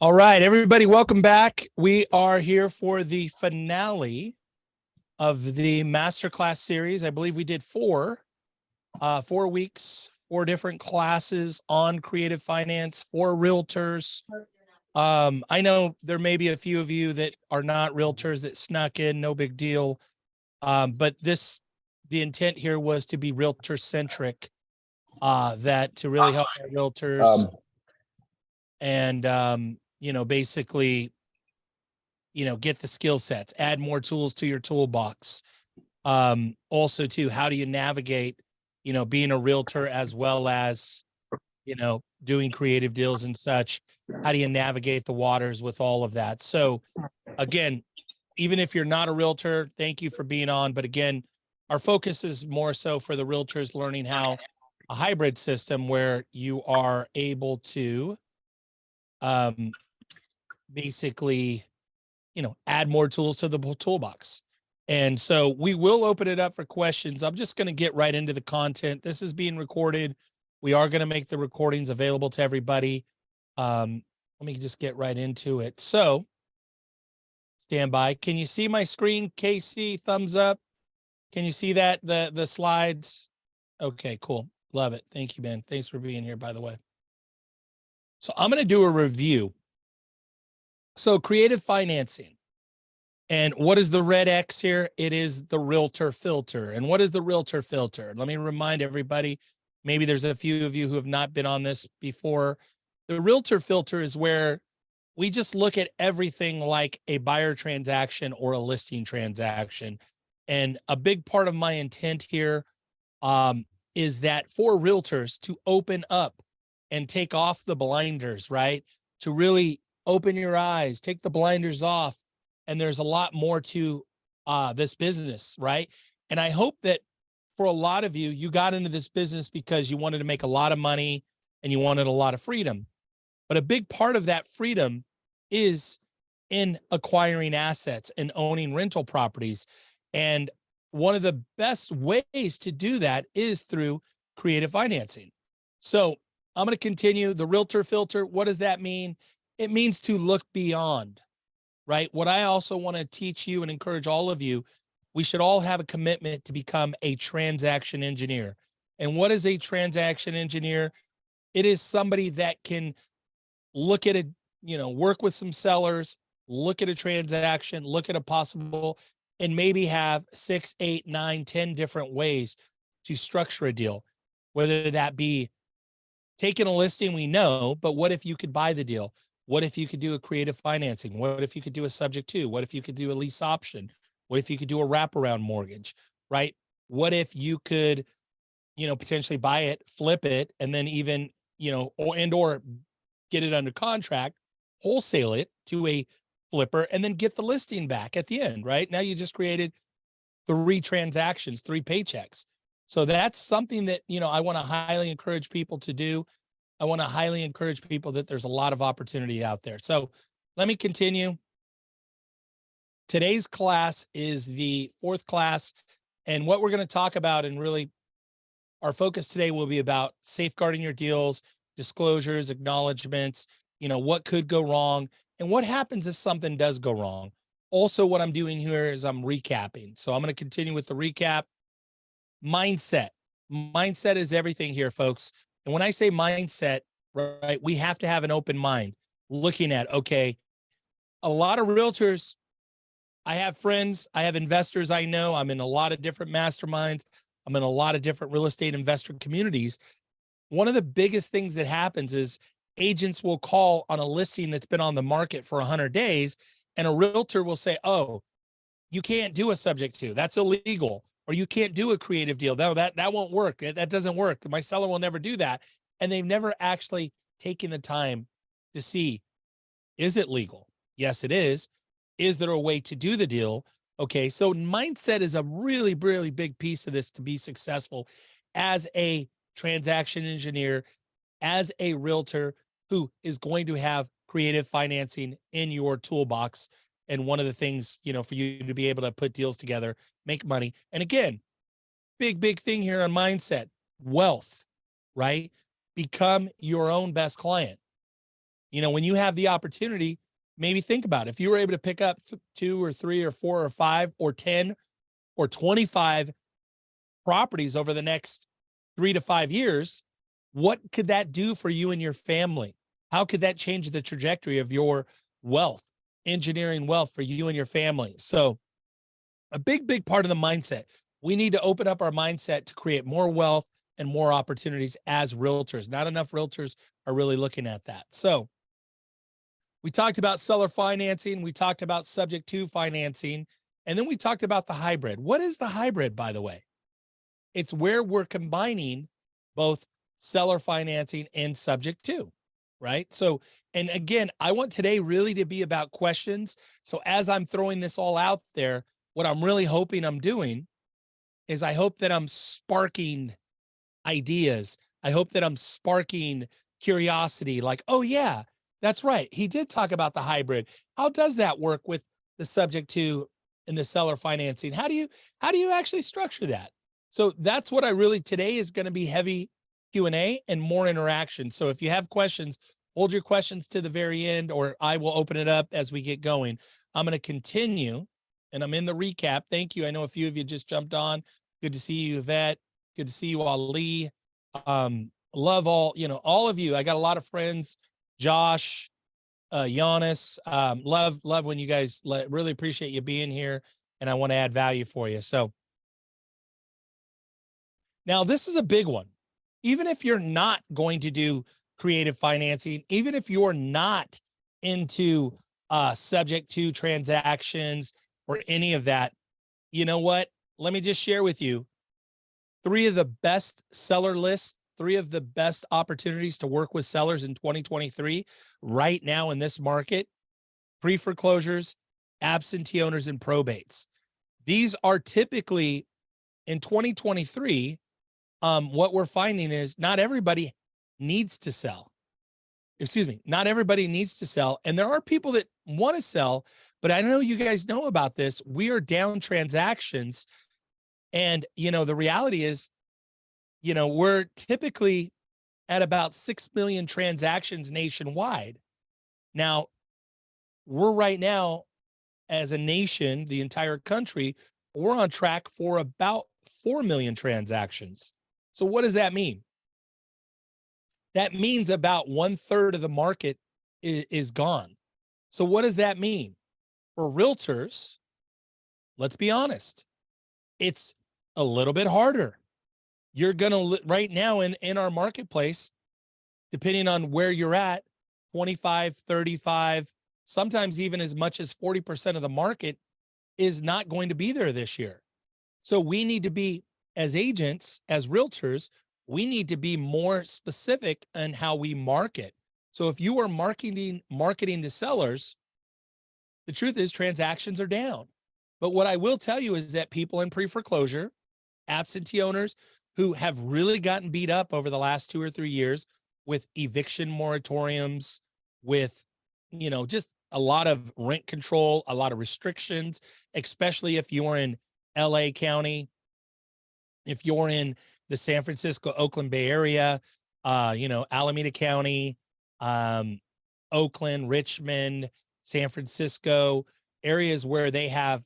All right, everybody, welcome back. We are here for the finale of the masterclass series. I believe we did 4 weeks, 4 different classes on creative finance for realtors. I know there may be a few of you that are not realtors that snuck in, no big deal. But the intent here was to be realtor centric, that to really help our realtors and, basically, get the skill sets, add more tools to your toolbox. Also too, how do you navigate, being a realtor as well as, doing creative deals and such? How do you navigate the waters with all of that? So again, even if you're not a realtor, thank you for being on. But again, our focus is more so for the realtors learning how a hybrid system where you are able to basically, add more tools to the toolbox. And so we will open it up for questions. I'm just going to get right into the content. This is being recorded. We are going to make the recordings available to everybody. Let me just get right into it. So stand by. Can you see my screen, Casey? Thumbs up. Can you see that, the slides? Okay, cool. Love it. Thank you, man. Thanks for being here, by the way. So I'm going to do a review. So creative financing. And what is the red X here? It is the realtor filter. And what is the realtor filter? Let me remind everybody, maybe there's a few of you who have not been on this before. The realtor filter is where we just look at everything like a buyer transaction or a listing transaction. And a big part of my intent here is that for realtors to open up and take off the blinders, right? To really open your eyes, take the blinders off. And there's a lot more to this business, right? And I hope that for a lot of you, you got into this business because you wanted to make a lot of money and you wanted a lot of freedom. But a big part of that freedom is in acquiring assets and owning rental properties. And one of the best ways to do that is through creative financing. So I'm going to continue the realtor filter. What does that mean? It means to look beyond, right? What I also want to teach you and encourage all of you, we should all have a commitment to become a transaction engineer. And what is a transaction engineer? It is somebody that can look at work with some sellers, look at a transaction, look at a possible, and maybe have 6, 8, 9, 10 different ways to structure a deal, whether that be taking a listing, we know, but what if you could buy the deal? What if you could do a creative financing? What if you could do a subject to? What if you could do a lease option? What if you could do a wraparound mortgage, right? What if you could, potentially buy it, flip it, and then even, or get it under contract, wholesale it to a flipper, and then get the listing back at the end, right? Now you just created 3 transactions, 3 paychecks. So that's something that, I want to highly encourage people to do. I want to highly encourage people that there's a lot of opportunity out there. So let me continue. Today's class is the 4th class. And what we're going to talk about, and really our focus today will be about safeguarding your deals, disclosures, acknowledgments, what could go wrong and what happens if something does go wrong. Also, what I'm doing here is I'm recapping. So I'm going to continue with the recap. Mindset. Mindset is everything here, folks. And when I say mindset, right, we have to have an open mind looking at, okay, a lot of realtors, I have friends, I have investors I know, I'm in a lot of different masterminds, I'm in a lot of different real estate investor communities. One of the biggest things that happens is agents will call on a listing that's been on the market for 100 days, and a realtor will say, oh, you can't do a subject to, that's illegal. Or you can't do a creative deal. No, that won't work. That doesn't work. My seller will never do that. And they've never actually taken the time to see, is it legal? Yes, it is. Is there a way to do the deal? Okay, so mindset is a really, really big piece of this to be successful as a transaction engineer, as a realtor who is going to have creative financing in your toolbox. And one of the things, for you to be able to put deals together, make money. And again, big thing here on mindset, wealth, right? Become your own best client. When you have the opportunity, maybe think about it. If you were able to pick up 2 or 3 or 4 or 5 or 10 or 25 properties over the next 3 to 5 years, what could that do for you and your family? How could that change the trajectory of your wealth, engineering wealth for you and your family? So a big part of the mindset, we need to open up our mindset to create more wealth and more opportunities as realtors. Not enough realtors are really looking at that. So we talked about seller financing. We talked about subject to financing. And then we talked about the hybrid. What is the hybrid, by the way? It's where we're combining both seller financing and subject to, right? So, and again, I want today really to be about questions. So as I'm throwing this all out there, what I'm really hoping I'm doing is I hope that I'm sparking ideas. I hope that I'm sparking curiosity, like, oh yeah, that's right. He did talk about the hybrid. How does that work with the subject to and the seller financing? How do you actually structure that? So that's what I really, today is going to be heavy Q&A and more interaction. So if you have questions, hold your questions to the very end, or I will open it up as we get going. I'm going to continue, and I'm in the recap. Thank you. I know a few of you just jumped on. Good to see you, Yvette. Good to see you, Ali. Love all of you. I got a lot of friends, Josh, Giannis. Love when you guys really appreciate you being here, and I want to add value for you. So now this is a big one. Even if you're not going to do creative financing, even if you're not into subject to transactions or any of that, you know what? Let me just share with you 3 of the best seller lists, 3 of the best opportunities to work with sellers in 2023 right now in this market: pre-foreclosures, absentee owners, and probates. These are typically in 2023. What we're finding is not everybody needs to sell. Not everybody needs to sell. And there are people that want to sell, but I know you guys know about this. We are down transactions. And, the reality is, we're typically at about 6 million transactions nationwide. Now, we're right now, as a nation, the entire country, we're on track for about 4 million transactions. So what does that mean? That means about 1/3 of the market is gone. So what does that mean? For realtors, let's be honest, it's a little bit harder. You're going to, right now in our marketplace, depending on where you're at, 25, 35, sometimes even as much as 40% of the market is not going to be there this year. So we need to be, as agents, as realtors, we need to be more specific in how we market. So if you are marketing to sellers, the truth is transactions are down. But what I will tell you is that people in pre-foreclosure, absentee owners who have really gotten beat up over the last 2 or 3 years with eviction moratoriums, with, just a lot of rent control, a lot of restrictions, especially if you're in LA County, if you're in the San Francisco, Oakland Bay Area, Alameda County, Oakland, Richmond, San Francisco, areas where they have,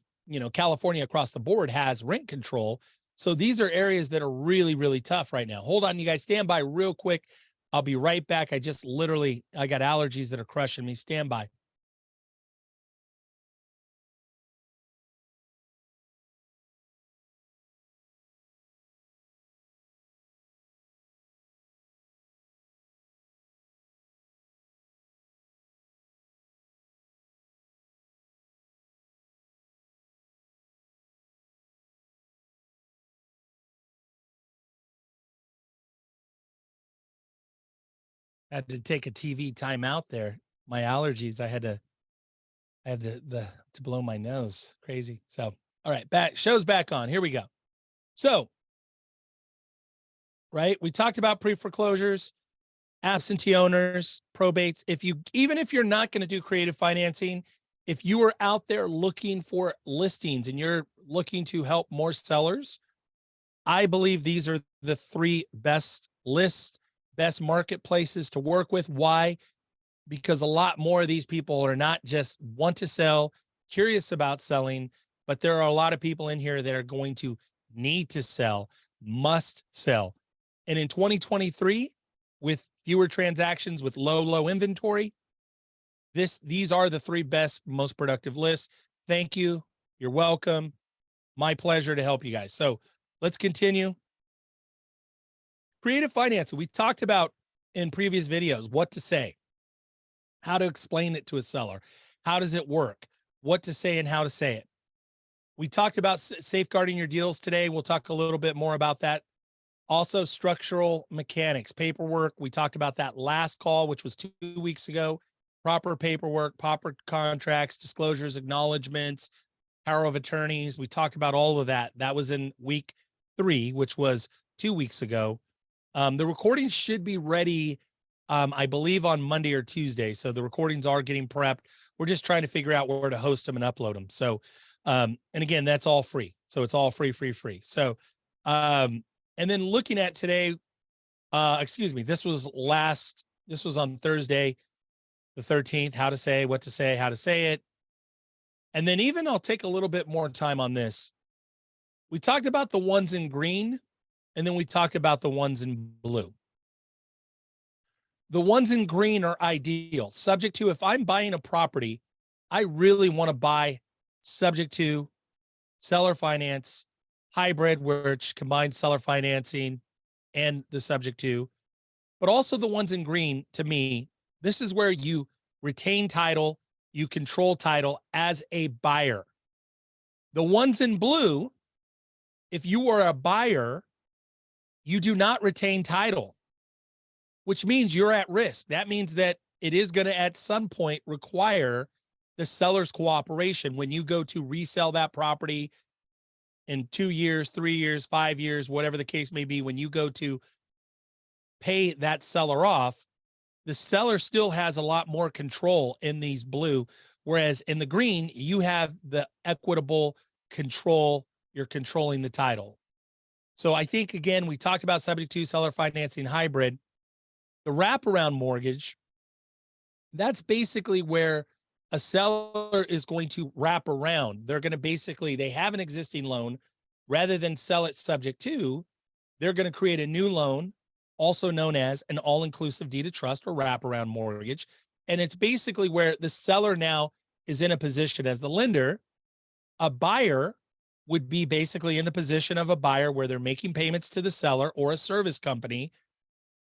California across the board has rent control. So these are areas that are really, really tough right now. Hold on, you guys, stand by real quick. I'll be right back. I got allergies that are crushing me. Stand by. I had to take a TV timeout there. My allergies, I had to blow my nose. Crazy. So, all right, show's back on. Here we go. So, right, we talked about pre-foreclosures, absentee owners, probates. Even if you're not going to do creative financing, if you are out there looking for listings and you're looking to help more sellers, I believe these are the 3 best lists, best marketplaces to work with. Why? because a lot more of these people are not just want to sell, curious about selling, but there are a lot of people in here that are going to need to sell, must sell. And in 2023, with fewer transactions, with low inventory, these are the 3 best, most productive lists. Thank you. You're welcome. My pleasure to help you guys. So let's continue. Creative financing. We talked about in previous videos what to say, how to explain it to a seller, how does it work, what to say and how to say it. We talked about safeguarding your deals today. We'll talk a little bit more about that. Also, structural mechanics, paperwork. We talked about that last call, which was 2 weeks ago. Proper paperwork, proper contracts, disclosures, acknowledgments, power of attorneys. We talked about all of that. That was in week 3, which was 2 weeks ago. The recordings should be ready, I believe, on Monday or Tuesday. So the recordings are getting prepped. We're just trying to figure out where to host them and upload them. So, and again, that's all free. So it's all free. So, and then looking at today, excuse me, this was on Thursday, the 13th, how to say, what to say, how to say it. And then even I'll take a little bit more time on this. We talked about the ones in green, and then we talked about the ones in blue. The ones in green are ideal, subject to, if I'm buying a property, I really want to buy subject to seller finance, hybrid, which combines seller financing and the subject to, but also the ones in green, to me, this is where you retain title, you control title as a buyer. The ones in blue, if you are a buyer, you do not retain title, which means you're at risk. That means that it is going to at some point require the seller's cooperation when you go to resell that property in 2 years, 3 years, 5 years, whatever the case may be. When you go to pay that seller off, the seller still has a lot more control in these blue, whereas in the green, you have the equitable control. You're controlling the title. So I think, again, we talked about subject to, seller financing, hybrid. The wraparound mortgage, that's basically where a seller is going to wrap around. They're going to basically, they have an existing loan. Rather than sell it subject to, they're going to create a new loan, also known as an all-inclusive deed of trust or wraparound mortgage. And it's basically where the seller now is in a position as the lender. A buyer would be basically in the position of a buyer where they're making payments to the seller or a service company.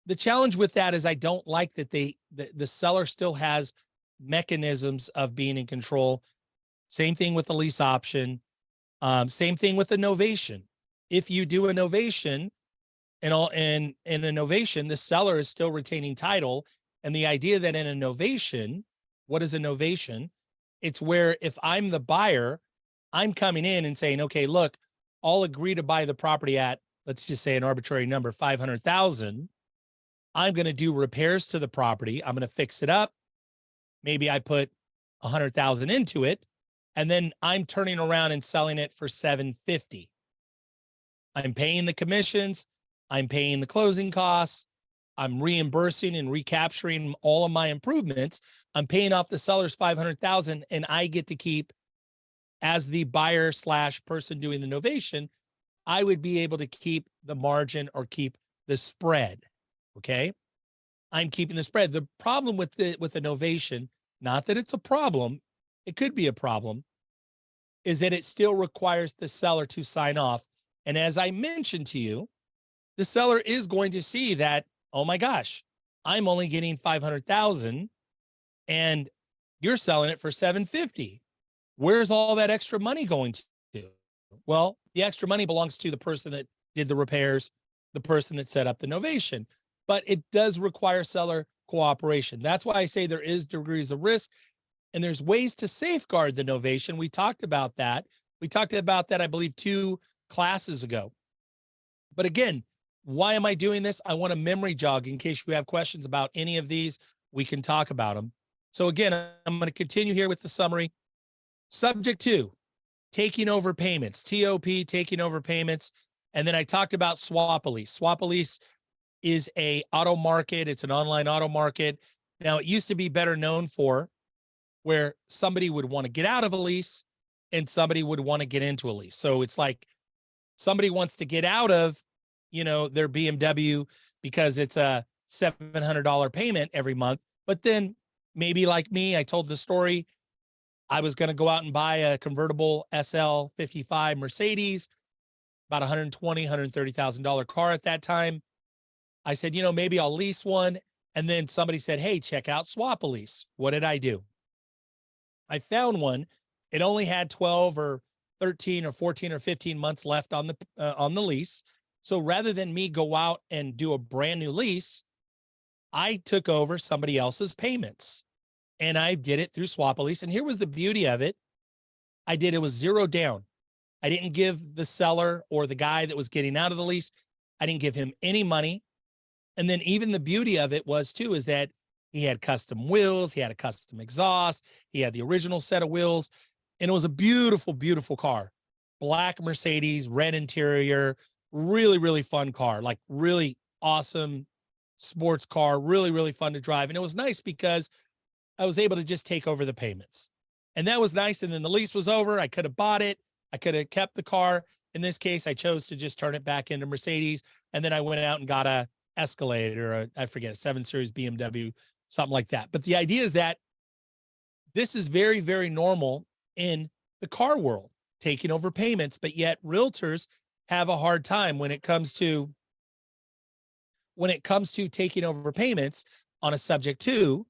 The challenge with that is I don't like that the seller still has mechanisms of being in control. Same thing with the lease option. Same thing with the novation. If you do a novation in a novation, the seller is still retaining title. And the idea that in a novation, what is a novation? It's where if I'm the buyer, I'm coming in and saying, okay, look, I'll agree to buy the property at, let's just say an arbitrary number, 500,000. I'm going to do repairs to the property. I'm going to fix it up. Maybe I put 100,000 into it, and then I'm turning around and selling it for 750. I'm paying the commissions. I'm paying the closing costs. I'm reimbursing and recapturing all of my improvements. I'm paying off the seller's 500,000, and I get to keep, as the buyer / person doing the novation, I would be able to keep the margin or keep the spread. Okay. I'm keeping the spread. The problem with the novation, not that it's a problem, it could be a problem, is that it still requires the seller to sign off. And as I mentioned to you, the seller is going to see that, oh my gosh, I'm only getting 500,000 and you're selling it for 750. Where's all that extra money going to? Well, the extra money belongs to the person that did the repairs, the person that set up the novation, but it does require seller cooperation. That's why I say there is degrees of risk and there's ways to safeguard the novation. We talked about that. We talked about that, I believe, 2 classes ago. But again, why am I doing this? I want a memory jog in case you have questions about any of these. We can talk about them. So again, I'm going to continue here with the summary. Subject to taking over payments, TOP, taking over payments. And then I talked about Swap-A-Lease. Swap-A-Lease is a auto market. It's an online auto market. Now, it used to be better known for where somebody would want to get out of a lease and somebody would want to get into a lease. So it's like somebody wants to get out of, their BMW because it's a $700 payment every month. But then maybe like me, I told the story, I was going to go out and buy a convertible SL 55 Mercedes, about $120,000, $130,000 car at that time. I said, maybe I'll lease one. And then somebody said, hey, check out Swap a Lease. What did I do? I found one. It only had 12 or 13 or 14 or 15 months left on the lease. So rather than me go out and do a brand new lease, I took over somebody else's payments and I did it through Swap a Lease. And here was the beauty of it. It was zero down. I didn't give the seller or the guy that was getting out of the lease, I didn't give him any money. And then even the beauty of it was too, is that he had custom wheels, he had a custom exhaust, he had the original set of wheels, and it was a beautiful, beautiful car. Black Mercedes, red interior, really, really fun car, like really awesome sports car, really, really fun to drive. And it was nice because I was able to just take over the payments. And that was nice. And then the lease was over. I could have bought it. I could have kept the car. In this case, I chose to just turn it back into Mercedes. And then I went out and got a Escalade or I forget, a 7 Series BMW, something like that. But the idea is that this is very, very normal in the car world, taking over payments, but yet realtors have a hard time when it comes to taking over payments on a subject to.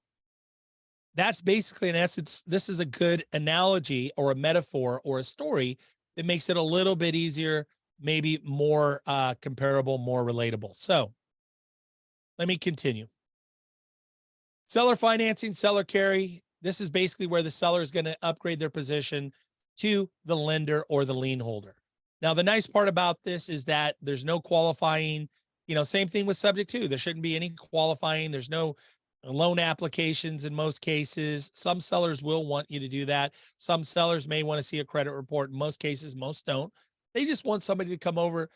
That's basically, in essence, this is a good analogy or a metaphor or a story that makes it a little bit easier, maybe more comparable, more relatable. So let me continue. Seller financing, seller carry. This is basically where the seller is going to upgrade their position to the lender or the lien holder. Now, the nice part about this is that there's no qualifying, same thing with subject to. There shouldn't be any qualifying. There's no loan applications in most cases. Some sellers will want you to do that. Some sellers may want to see a credit report. In most cases, most don't. They just want somebody to come over,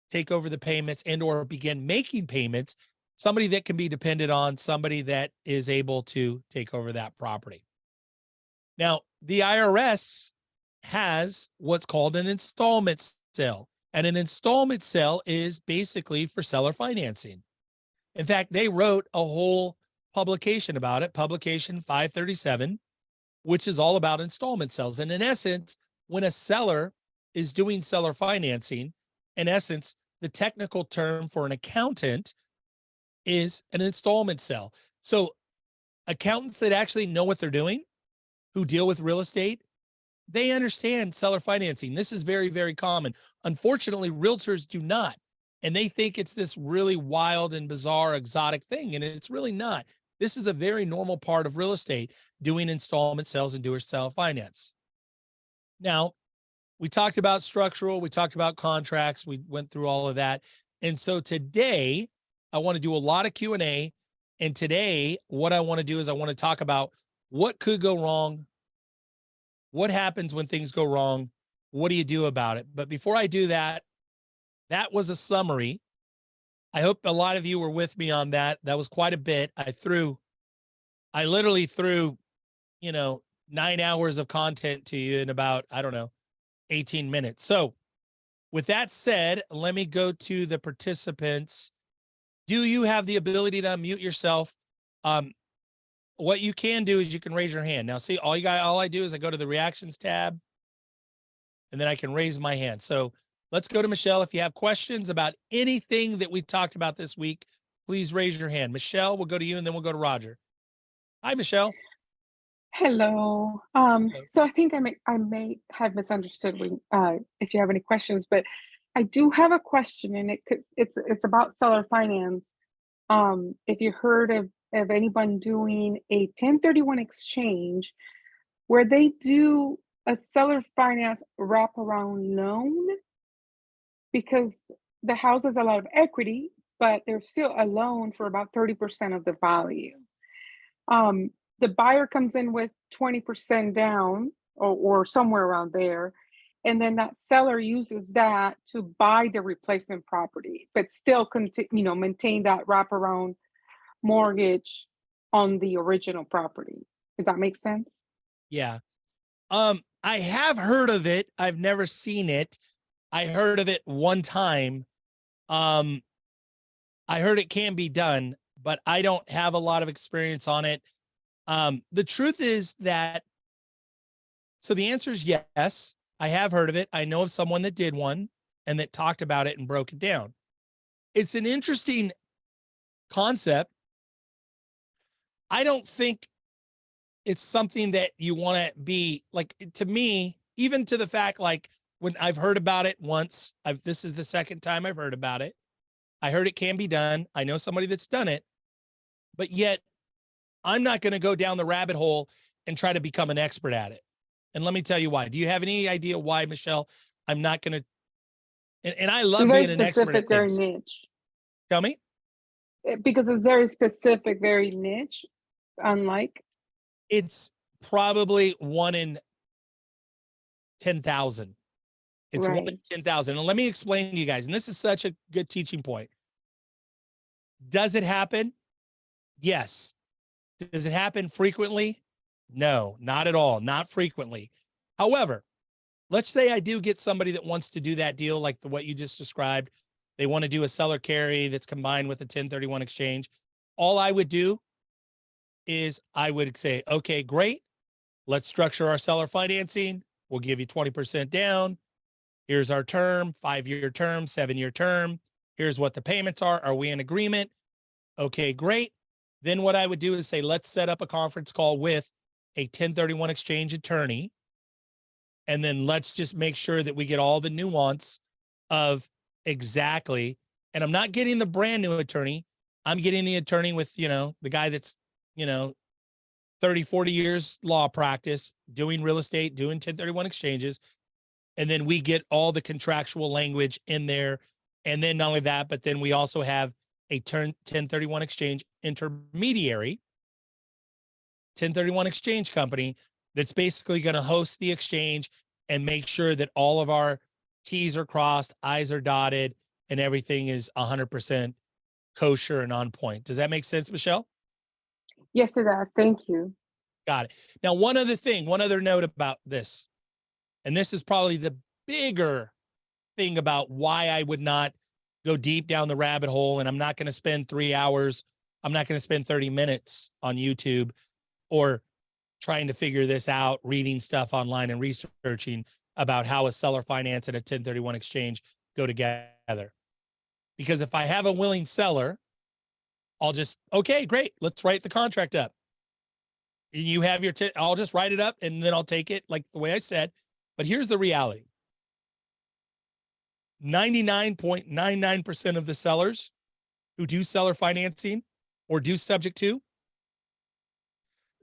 take over the payments and or begin making payments, somebody that can be depended on, somebody that is able to take over that property. Now, the IRS has what's called an installment sale, and an installment sale is basically for seller financing. In fact, they wrote a whole publication about it, publication 537, which is all about installment sales. And in essence, when a seller is doing seller financing, in essence, the technical term for an accountant is an installment sale. So accountants that actually know what they're doing, who deal with real estate, they understand seller financing. This is very, very common. Unfortunately, realtors do not. And they think it's this really wild and bizarre, exotic thing. And it's really not. This is a very normal part of real estate, doing installment sales and do-it-yourself finance. Now, we talked about structural, we talked about contracts, we went through all of that. And so today, I want to do a lot of Q&A. And today, what I want to do is I want to talk about what could go wrong, what happens when things go wrong, what do you do about it? But before I do that, that was a summary. I hope a lot of you were with me on that. That was quite a bit. I literally threw, 9 hours of content to you in about, 18 minutes. So with that said, let me go to the participants. Do you have the ability to unmute yourself? What you can do is you can raise your hand. Now, see, all I do is I go to the reactions tab and then I can raise my hand. So let's go to Michelle. If you have questions about anything that we talked about this week, please raise your hand. Michelle, we'll go to you and then we'll go to Roger. Hi, Michelle. Hello. So I think I may have misunderstood if you have any questions, but I do have a question, and it's about seller finance. If you heard of anyone doing a 1031 exchange where they do a seller finance wraparound loan, because the house has a lot of equity, but there's still a loan for about 30% of the value. The buyer comes in with 20% down or somewhere around there. And then that seller uses that to buy the replacement property, but still maintain that wraparound mortgage on the original property. Does that make sense? Yeah. I have heard of it. I've never seen it. I heard of it one time. I heard it can be done, but I don't have a lot of experience on it. The truth is that, so the answer is yes, I have heard of it. I know of someone that did one and that talked about it and broke it down. It's an interesting concept. I don't think it's something that you want to be like, to me, even to the fact, like when I've heard about it once, this is the second time I've heard about it. I heard it can be done. I know somebody that's done it, but yet I'm not going to go down the rabbit hole and try to become an expert at it. And let me tell you why. Do you have any idea why, Michelle? I'm not going to, and I love Very being an expert at specific, very things. niche. Tell me. Because it's very specific, very niche, unlike. It's probably 1 in 10,000. It's 1 in Right. 10,000. And let me explain to you guys, and this is such a good teaching point. Does it happen? Yes. Does it happen frequently? No, not at all. Not frequently. However, let's say I do get somebody that wants to do that deal like what you just described. They want to do a seller carry that's combined with a 1031 exchange. All I would do is I would say, okay, great. Let's structure our seller financing. We'll give you 20% down. Here's our term, 5-year term, 7-year term. Here's what the payments are. Are we in agreement? Okay, great. Then what I would do is say, let's set up a conference call with a 1031 exchange attorney. And then let's just make sure that we get all the nuance of exactly. And I'm not getting the brand new attorney. I'm getting the attorney with, the guy that's, 30, 40 years law practice, doing real estate, doing 1031 exchanges. And then we get all the contractual language in there. And then not only that, but then we also have a 1031 exchange intermediary, 1031 exchange company that's basically going to host the exchange and make sure that all of our T's are crossed, I's are dotted, and everything is 100% kosher and on point. Does that make sense, Michelle? Yes, it does. Thank you. Got it. Now, one other note about this, and this is probably the bigger thing about why I would not go deep down the rabbit hole, and I'm not going to spend 3 hours. I'm not going to spend 30 minutes on YouTube or trying to figure this out, reading stuff online and researching about how a seller finance and a 1031 exchange go together. Because if I have a willing seller, I'll just, okay, great. Let's write the contract up. You have your, I'll just write it up and then I'll take it like the way I said. But here's the reality. 99.99% of the sellers who do seller financing or do subject to,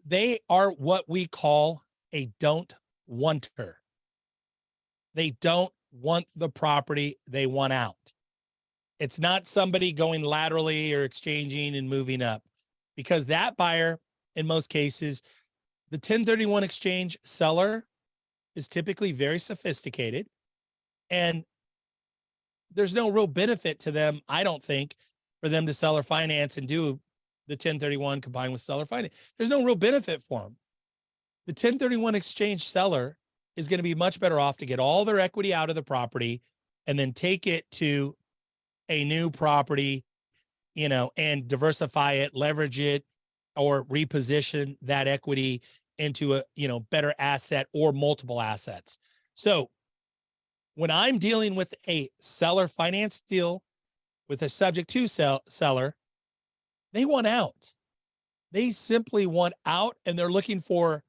they are what we call a don't wanter. They don't want the property, they want out. It's not somebody going laterally or exchanging and moving up, because that buyer, in most cases, the 1031 exchange seller is typically very sophisticated, and there's no real benefit to them, I don't think, for them to seller finance and do the 1031 combined with seller finance. There's no real benefit for them. The 1031 exchange seller is going to be much better off to get all their equity out of the property and then take it to a new property, and diversify it, leverage it, or reposition that equity into a, better asset or multiple assets. So when I'm dealing with a seller finance deal with a subject to seller, they want out. They simply want out, and they're looking for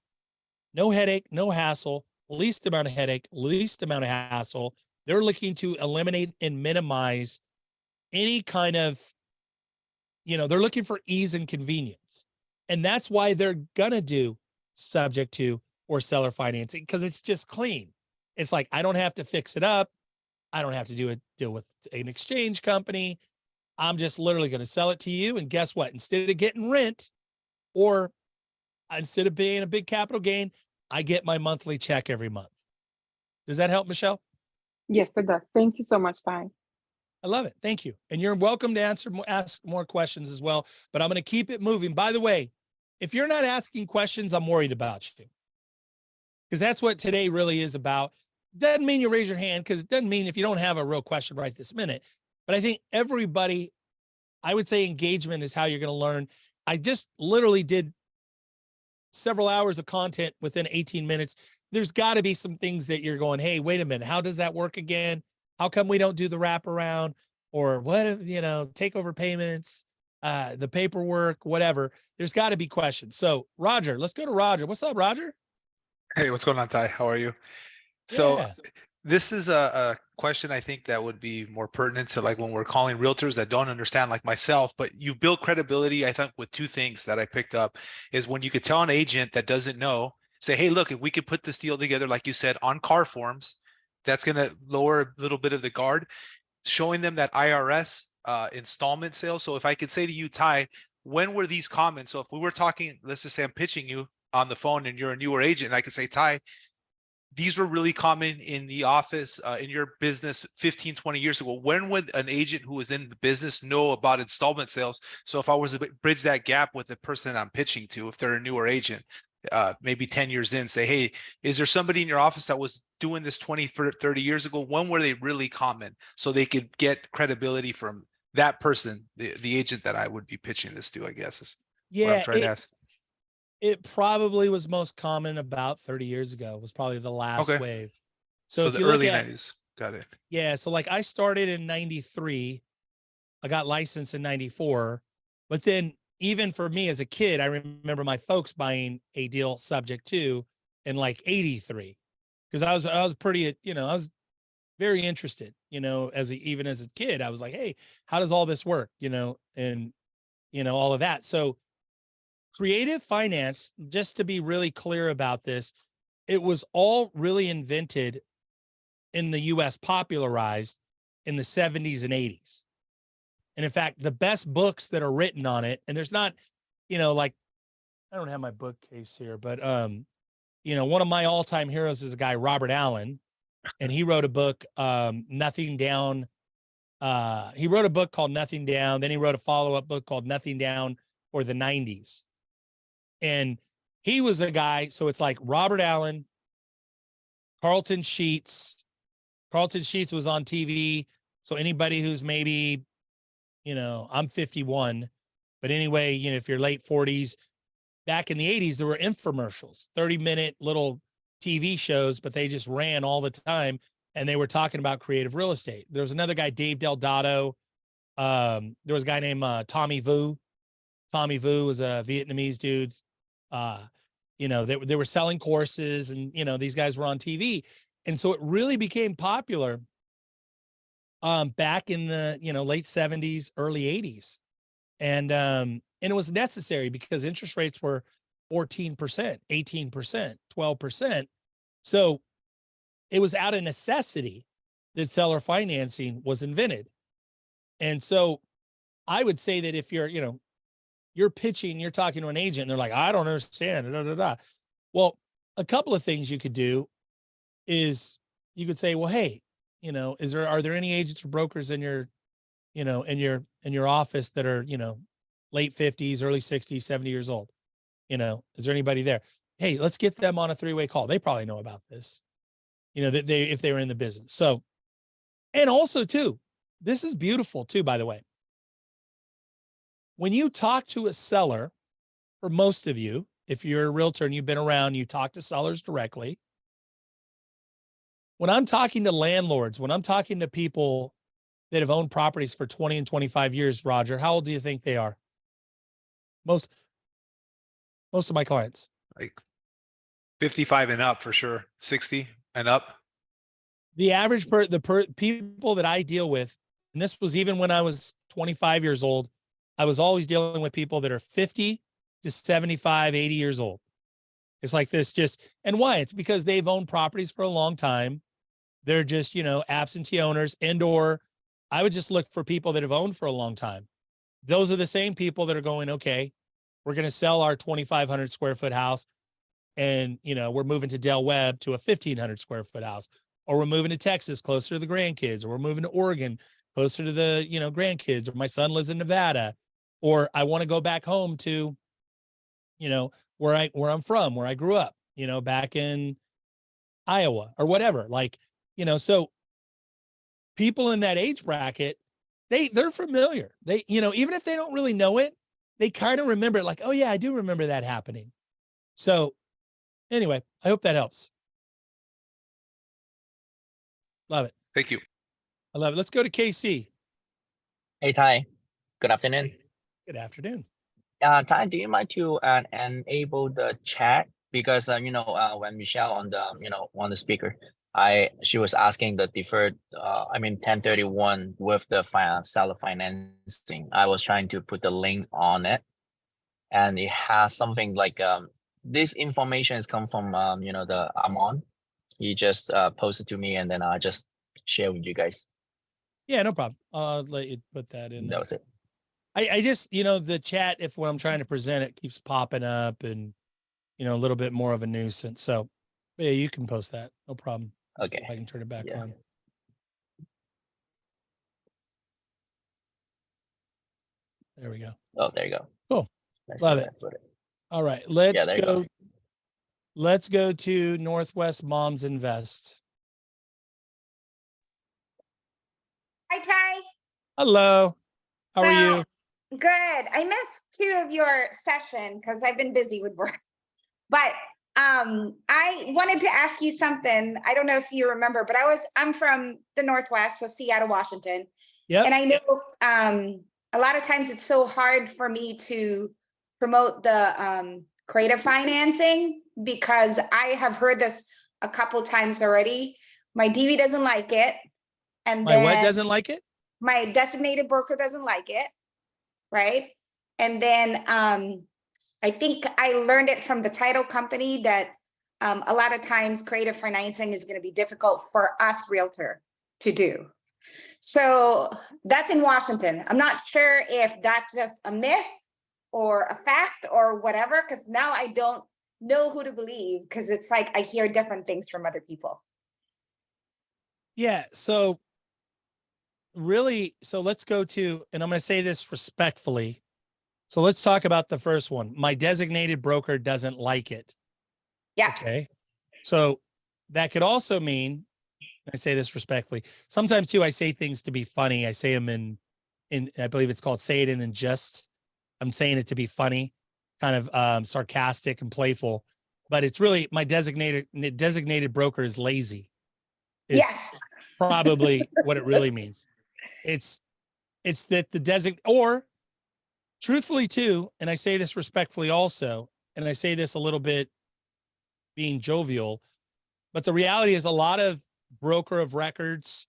no headache, no hassle, least amount of headache, least amount of hassle. They're looking to eliminate and minimize any kind of, they're looking for ease and convenience. And that's why they're going to do subject to or seller financing, because it's just clean. It's like, I don't have to fix it up. I don't have to deal with an exchange company. I'm just literally going to sell it to you. And guess what? Instead of getting rent, or instead of paying a big capital gain, I get my monthly check every month. Does that help, Michelle? Yes, it does. Thank you so much, Ty. I love it. Thank you. And you're welcome to ask more questions as well, but I'm going to keep it moving. By the way, if you're not asking questions, I'm worried about you. Because that's what today really is about. Doesn't mean you raise your hand, because it doesn't mean if you don't have a real question right this minute. But I think everybody, I would say engagement is how you're going to learn. I just literally did several hours of content within 18 minutes. There's got to be some things that you're going, hey, wait a minute, how does that work again? How come we don't do the wraparound? Or what, takeover payments, the paperwork, whatever. There's got to be questions. So Roger, let's go to Roger. What's up, Roger? Hey, what's going on, Ty? How are you? So Yeah. this is a question I think that would be more pertinent to like when we're calling realtors that don't understand, like myself, but you build credibility, I think, with two things that I picked up is when you could tell an agent that doesn't know, say, hey, look, if we could put this deal together, like you said, on car forms, that's going to lower a little bit of the guard, showing them that IRS installment sale. So if I could say to you, Ty, when were these common? So if we were talking, let's just say I'm pitching you on the phone and you're a newer agent, and I could say, Ty, these were really common in the office, in your business 15, 20 years ago. When would an agent who was in the business know about installment sales? So if I was to bridge that gap with the person I'm pitching to, if they're a newer agent, maybe 10 years in, say, hey, is there somebody in your office that was doing this 20, 30 years ago? When were they really common? So they could get credibility from that person, the agent that I would be pitching this to, I guess is what I'm trying to ask. It probably was most common about 30 years ago, was probably the last Okay. wave. So if the you look early at, 90s. Got it. yeah. So like I started in 93, I got licensed in 94, but then even for me as a kid, I remember my folks buying a deal subject to in like 83. Cause I was pretty, I was very interested, even as a kid, I was like, hey, how does all this work? And all of that. So creative finance, just to be really clear about this, it was all really invented in the US, popularized in the 70s and 80s. And in fact, the best books that are written on it, and there's not, like, I don't have my bookcase here, but one of my all-time heroes is a guy, Robert Allen, and he wrote a book, Nothing Down. He wrote a book called Nothing Down. Then he wrote a follow-up book called Nothing Down for the 90s. And he was a guy, so it's like Robert Allen, Carlton Sheets. Carlton Sheets was on TV. So anybody who's maybe, I'm 51, but anyway, if you're late 40s, back in the 80s, there were infomercials, 30-minute little TV shows, but they just ran all the time. And they were talking about creative real estate. There was another guy, Dave Delgado. There was a guy named Tommy Vu. Tommy Vu was a Vietnamese dude. They were selling courses, and these guys were on TV, and so it really became popular back in the late 70s, early 80s, and it was necessary because interest rates were 14%, 18%, 12%. So it was out of necessity that seller financing was invented. And so I would say that if you're pitching, you're talking to an agent, and they're like, I don't understand. Da, da, da. Well, a couple of things you could do is you could say, well, hey, are there any agents or brokers in your, in your office that are, late 50s, early 60s, 70 years old? Is there anybody there? Hey, let's get them on a three-way call. They probably know about this, that if they were in the business. So, and also too, this is beautiful too, by the way. When you talk to a seller, for most of you, if you're a realtor and you've been around, you talk to sellers directly. When I'm talking to landlords, when I'm talking to people that have owned properties for 20 and 25 years, Roger, how old do you think they are? Most of my clients. Like 55 and up for sure. 60 and up. The average people that I deal with, and this was even when I was 25 years old, I was always dealing with people that are 50 to 75, 80 years old. It's like this and why? It's because they've owned properties for a long time. They're just, absentee owners, or I would just look for people that have owned for a long time. Those are the same people that are going, okay, we're going to sell our 2,500 square foot house, and, we're moving to Del Webb to a 1,500 square foot house, or we're moving to Texas closer to the grandkids, or we're moving to Oregon closer to the, grandkids, or my son lives in Nevada, or I want to go back home to, you know, where I'm from, where I grew up, you know, back in Iowa or whatever. Like, you know, so people in that age bracket, they're familiar. They, you know, even if they don't really know it, they kind of remember it, like, oh yeah, I do remember that happening. So anyway, I hope that helps. Love it. Thank you. I love it. Let's go to KC. Hey, Ty. Good afternoon. Good afternoon. Ty, do you mind to enable the chat? Because, when Michelle on the speaker, she was asking the deferred, 1031 with the seller financing. I was trying to put the link on it, and it has something like, this information has come from, the Amon. He just posted to me, and then I just share with you guys. Yeah, no problem. I'll let you put that in there. That was it. I just, the chat, if when I'm trying to present it keeps popping up and, a little bit more of a nuisance. So yeah, you can post that. No problem. Okay. See if I can turn it back on. There we go. Oh, there you go. Cool. Love it. All right. Let's go. Let's go to Northwest Moms Invest. Hi, Ty. Hello. How are you? Good. I missed 2 of your session because I've been busy with work. But I wanted to ask you something. I don't know if you remember, but I'm from the Northwest, so Seattle, Washington. Yeah. And I know a lot of times it's so hard for me to promote the creative financing because I have heard this a couple times already. My DV doesn't like it. And my what doesn't like it? My designated broker doesn't like it. Right. And then I think I learned it from the title company that a lot of times creative financing is going to be difficult for us realtor to do. So that's in Washington. I'm not sure if that's just a myth or a fact or whatever, because now I don't know who to believe because it's like I hear different things from other people. Yeah. So really, so let's go to, and I'm going to say this respectfully. So let's talk about the first one. My designated broker doesn't like it. Yeah. Okay. So that could also mean, I say this respectfully, sometimes too, I say things to be funny. I say them in I believe it's called say it in jest. I'm saying it to be funny, kind of sarcastic and playful, but it's really my designated broker is lazy. Yes. Probably what it really means. It's that the or truthfully too, and I say this respectfully also, and I say this a little bit being jovial, but the reality is a lot of broker of records,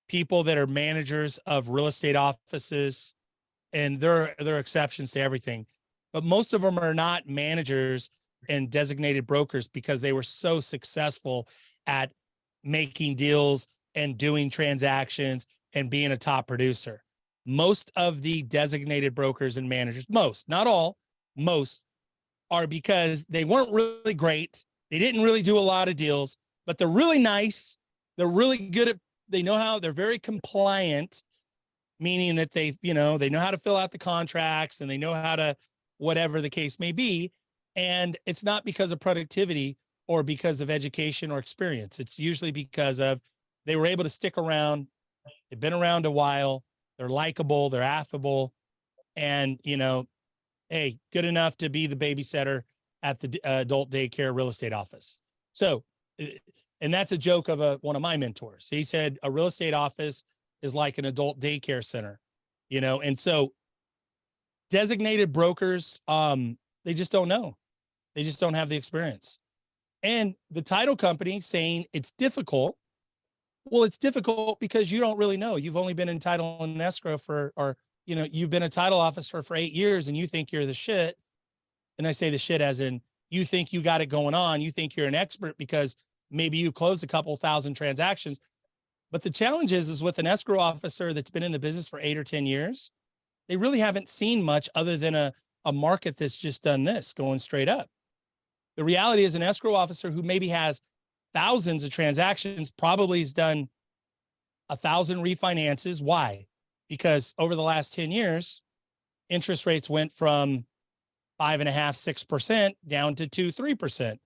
people that are managers of real estate offices, and there are exceptions to everything, but most of them are not managers and designated brokers because they were so successful at making deals and doing transactions and being a top producer. Most of the designated brokers and managers, most, not all, most are because they weren't really great. They didn't really do a lot of deals, but they're really nice. They're really good at, they're very compliant, meaning that they know how to fill out the contracts and they know how to, whatever the case may be. And it's not because of productivity or because of education or experience. It's usually because of they were able to stick around. They've been around a while. They're likable, they're affable, and, hey, good enough to be the babysitter at the adult daycare real estate office. So, and that's a joke of one of my mentors. He said a real estate office is like an adult daycare center, and so designated brokers, they just don't know. They just don't have the experience. And the title company saying it's difficult. Well, it's difficult because you don't really know. You've only been in title and escrow you've been a title officer for 8 years and you think you're the shit. And I say the shit as in you think you got it going on. You think you're an expert because maybe you closed a couple thousand transactions. But the challenge is with an escrow officer that's been in the business for 8 or 10 years, they really haven't seen much other than a market that's just done this, going straight up. The reality is an escrow officer who maybe has thousands of transactions probably has done 1,000 refinances. Why? Because over the last 10 years, interest rates went from 5.5%, 6% down to 2%, 3%.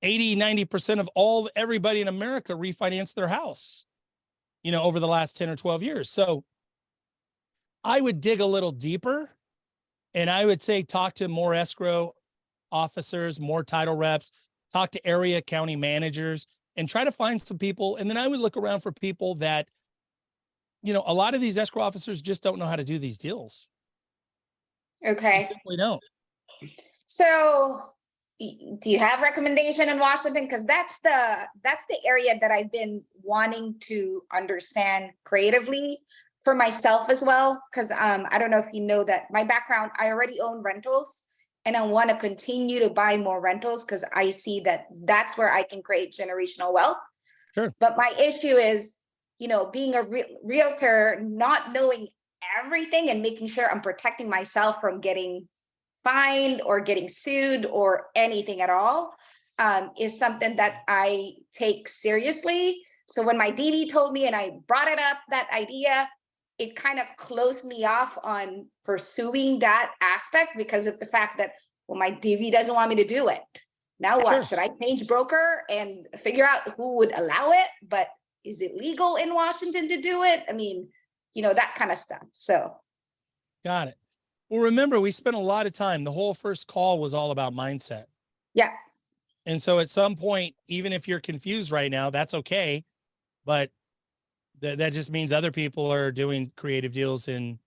80, 90% of everybody in America refinanced their house, over the last 10 or 12 years. So I would dig a little deeper, and I would say talk to more escrow officers, more title reps, talk to area county managers, and try to find some people. And then I would look around for people that, a lot of these escrow officers just don't know how to do these deals. They Okay. simply don't. So do you have recommendation in Washington? Because that's the area that I've been wanting to understand creatively for myself as well. Because I don't know if you know that my background, I already own rentals, and I want to continue to buy more rentals because I see that that's where I can create generational wealth. Sure. But my issue is, being a realtor, not knowing everything and making sure I'm protecting myself from getting fined or getting sued or anything at all, is something that I take seriously. So when my DV told me and I brought it up, that idea, it kind of closed me off on pursuing that aspect because of the fact that, well, my DV doesn't want me to do it. Now what? Sure. Should I change broker and figure out who would allow it? But is it legal in Washington to do it? I mean, that kind of stuff. So. Got it. Well, remember, we spent a lot of time. The whole first call was all about mindset. Yeah. And so at some point, even if you're confused right now, that's okay. But that just means other people are doing creative deals in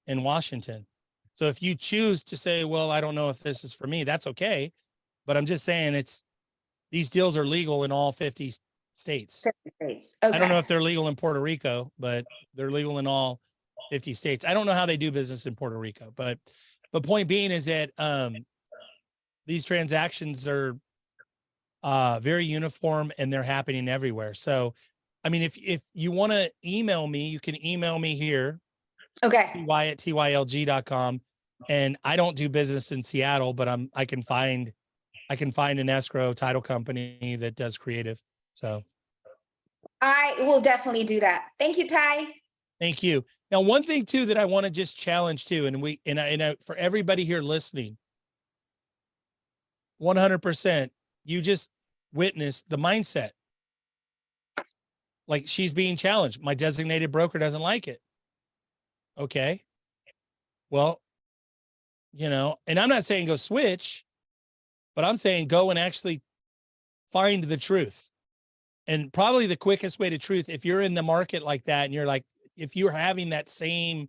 Washington. So if you choose to say, well, I don't know if this is for me, that's okay. But I'm just saying these deals are legal in all 50 states. Okay. I don't know if they're legal in Puerto Rico, but they're legal in all 50 states. I don't know how they do business in Puerto Rico, but the point being is that these transactions are very uniform and they're happening everywhere. So, I mean, if you want to email me, you can email me here. Okay. ty@tylg.com. And I don't do business in Seattle, but I can find an escrow title company that does creative. So I will definitely do that. Thank you, Ty. thank you. Now, one thing too that I want to just challenge too, and for everybody here listening, 100%, you just witnessed the mindset. Like, she's being challenged. My designated broker doesn't like it. Okay. Well, and I'm not saying go switch, but I'm saying go and actually find the truth. And probably the quickest way to truth, if you're in the market like that and you're like, if you're having that same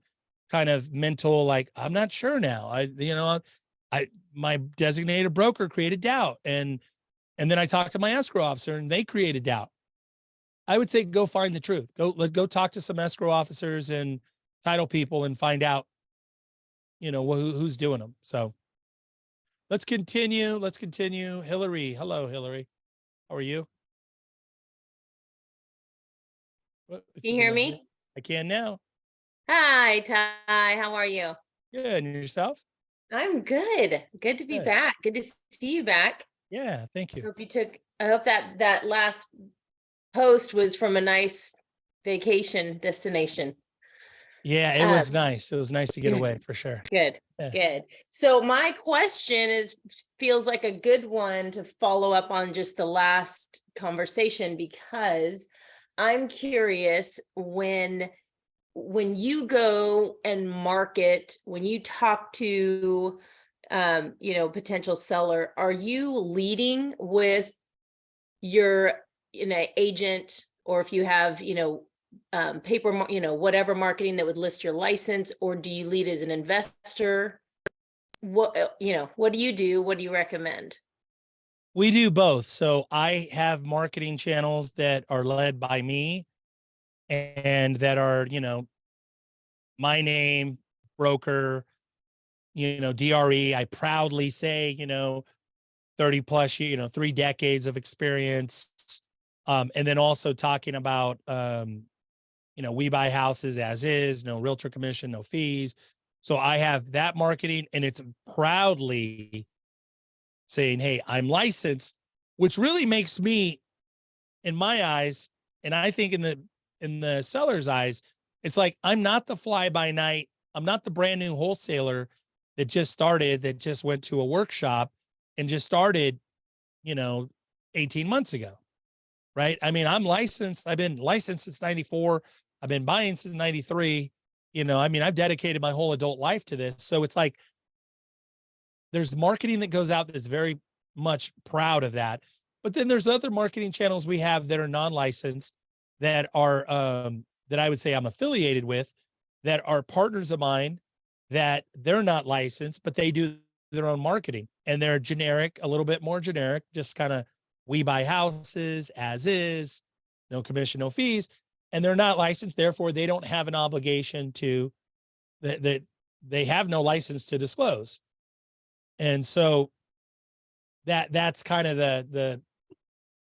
kind of mental, like, I'm not sure now, my designated broker created doubt. And then I talked to my escrow officer and they created doubt. I would say, go find the truth. Go talk to some escrow officers and title people and find out, who's doing them. So let's continue. Hillary. Hello, Hillary. How are you? Can you hear me? I can now. Hi, Ty. How are you? Good. And yourself? I'm good. Good to be back. Good to see you back. Yeah, thank you. I hope that last post was from a nice vacation destination. Yeah, it was nice. It was nice to get away for sure. Good. Yeah. Good. So my question feels like a good one to follow up on just the last conversation, because I'm curious, when you go and market, when you talk to potential seller, are you leading with your agent, or if you have paper, whatever marketing that would list your license, or do you lead as an investor? What do you do? What do you recommend? We do both. So I have marketing channels that are led by me and that are, my name, broker, DRE. I proudly say, 30 plus, 3 decades of experience. And then also talking about, we buy houses as is, no realtor commission, no fees. So I have that marketing, and it's proudly saying, hey, I'm licensed, which really makes me, in my eyes, and I think in the seller's eyes, it's like, I'm not the fly by night. I'm not the brand new wholesaler that just started, that just went to a workshop and just started, 18 months ago. Right. I mean, I'm licensed. I've been licensed since 94. I've been buying since 93. I mean, I've dedicated my whole adult life to this. So it's like, there's marketing that goes out that's very much proud of that. But then there's other marketing channels we have that are non-licensed, that are, that I would say I'm affiliated with, that are partners of mine, that they're not licensed, but they do their own marketing, and they're generic, a little bit more generic, just kind of, we buy houses as is, no commission, no fees, and they're not licensed. Therefore, they don't have an obligation to, that they have no license to disclose. And so that's kind of the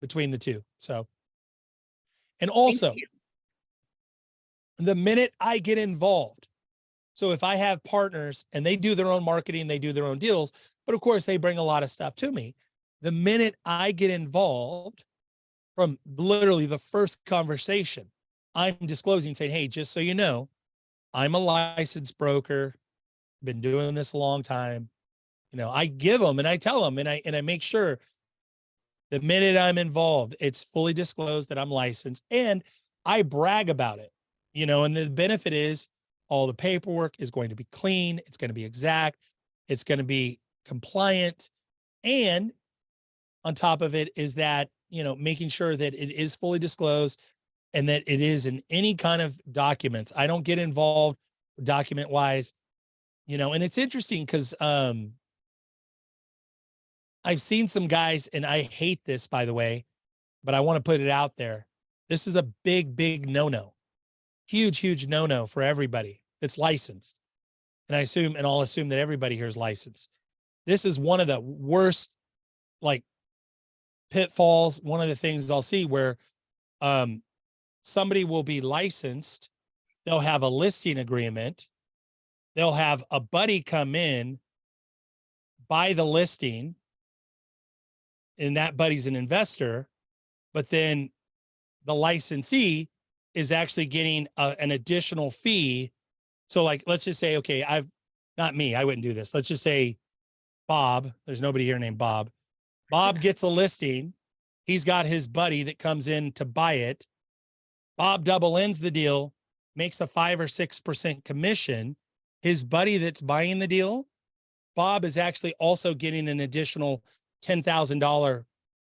between the two. So, and also the minute I get involved, so if I have partners and they do their own marketing, they do their own deals, but of course they bring a lot of stuff to me. The minute I get involved, from literally the first conversation, I'm disclosing, saying, hey, just so you know, I'm a licensed broker, been doing this a long time. I give them and I tell them, and I make sure the minute I'm involved, it's fully disclosed that I'm licensed, and I brag about it, and the benefit is all the paperwork is going to be clean. It's going to be exact. It's going to be compliant. And on top of it is that, making sure that it is fully disclosed and that it is in any kind of documents. I don't get involved document wise, and it's interesting because, I've seen some guys, and I hate this, by the way, but I want to put it out there. This is a big, big no-no, huge, huge no-no for everybody that's licensed. And I'll assume that everybody here is licensed. This is one of the worst, like, pitfalls. One of the things I'll see where somebody will be licensed. They'll have a listing agreement. They'll have a buddy come in, buy the listing, and that buddy's an investor, but then the licensee is actually getting an additional fee. So, like, let's just say, okay, not me, I wouldn't do this. Let's just say Bob, there's nobody here named Bob. Bob gets a listing. He's got his buddy that comes in to buy it. Bob double ends the deal, makes a 5 or 6% commission. His buddy that's buying the deal, Bob is actually also getting an additional $10,000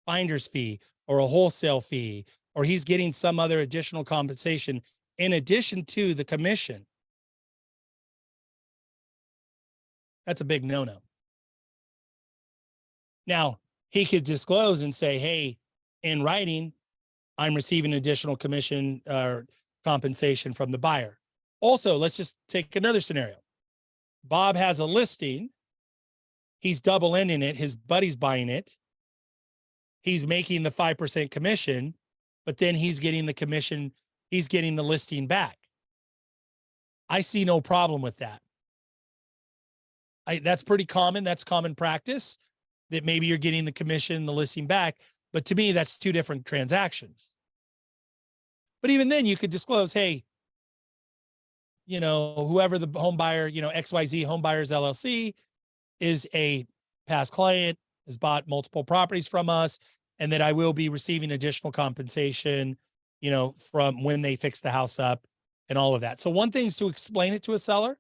finder's fee or a wholesale fee, or he's getting some other additional compensation in addition to the commission. That's a big no-no. Now, he could disclose and say, hey, in writing, I'm receiving additional commission or compensation from the buyer. Also, let's just take another scenario. Bob has a listing. He's double ending it. His buddy's buying it. He's making the 5% commission, but then he's getting the commission. He's getting the listing back. I see no problem with that. That's pretty common. That's common practice, that maybe you're getting the commission, the listing back. But to me, that's two different transactions. But even then you could disclose, hey, whoever the home buyer, XYZ Home Buyers LLC is a past client, has bought multiple properties from us, and that I will be receiving additional compensation, from when they fix the house up and all of that. So one thing is to explain it to a seller.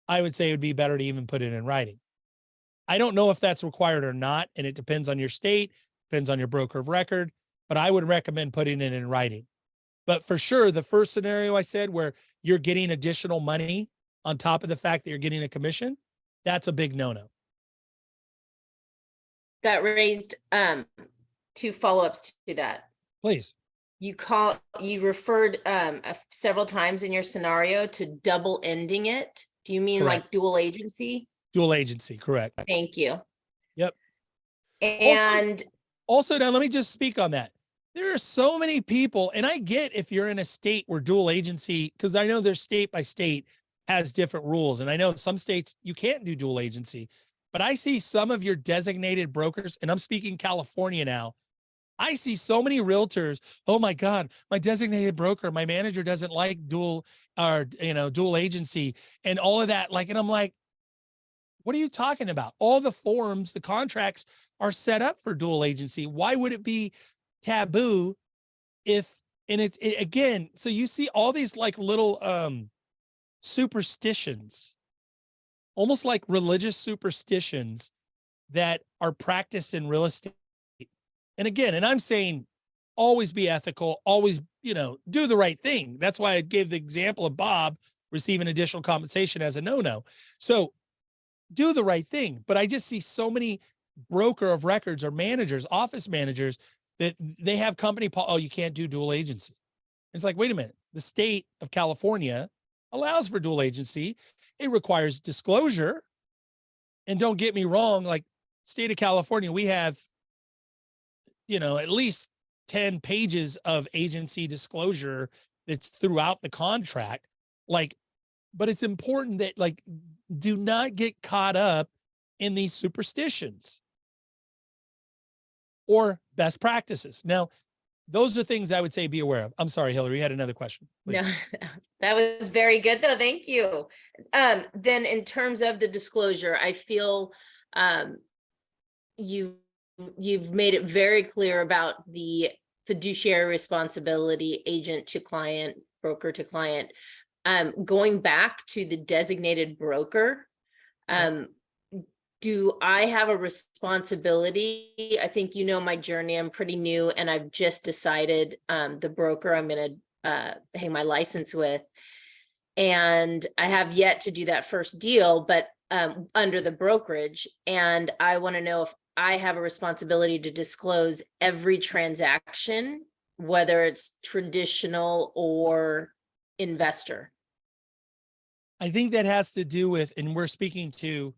I would say it would be better to even put it in writing. I don't know if that's required or not, and it depends on your state, depends on your broker of record, but I would recommend putting it in writing. But for sure, the first scenario I said, where you're getting additional money on top of the fact that you're getting a commission, that's a big no-no. That raised two follow-ups to that. Please. You referred several times in your scenario to double ending it. Do you mean Correct. like dual agency? Dual agency, correct. Thank you. Yep. And also, now let me just speak on that. There are so many people, and I get if you're in a state where dual agency, because I know there's state by state has different rules. And I know some states you can't do dual agency, but I see some of your designated brokers, and I'm speaking California now. I see so many realtors. Oh my God, my designated broker, my manager doesn't like dual agency and all of that. And I'm like, What are you talking about? All the forms, the contracts are set up for dual agency. Why would it be taboo if, and it again, so you see all these like little superstitions, almost like religious superstitions that are practiced in real estate. And again, and I'm saying always be ethical, always, do the right thing. That's why I gave the example of Bob receiving additional compensation as a no-no. So do the right thing. But I just see so many broker of records or managers, office managers, that they have company, oh, you can't do dual agency. It's like, wait a minute. The state of California allows for dual agency. It requires disclosure. And don't get me wrong, like state of California, we have, at least 10 pages of agency disclosure that's throughout the contract. Like, but it's important that like, do not get caught up in these superstitions or best practices. Now, those are things I would say be aware of. I'm sorry, Hillary, you had another question. Please. No, that was very good though. Thank you. Then in terms of the disclosure, I feel you've made it very clear about the fiduciary responsibility, agent to client, broker to client. Going back to the designated broker, do I have a responsibility? I think my journey. I'm pretty new, and I've just decided the broker I'm going to hang my license with, and I have yet to do that first deal, but under the brokerage. And I want to know if I have a responsibility to disclose every transaction, whether it's traditional or investor. I think that has to do with, and we're speaking to,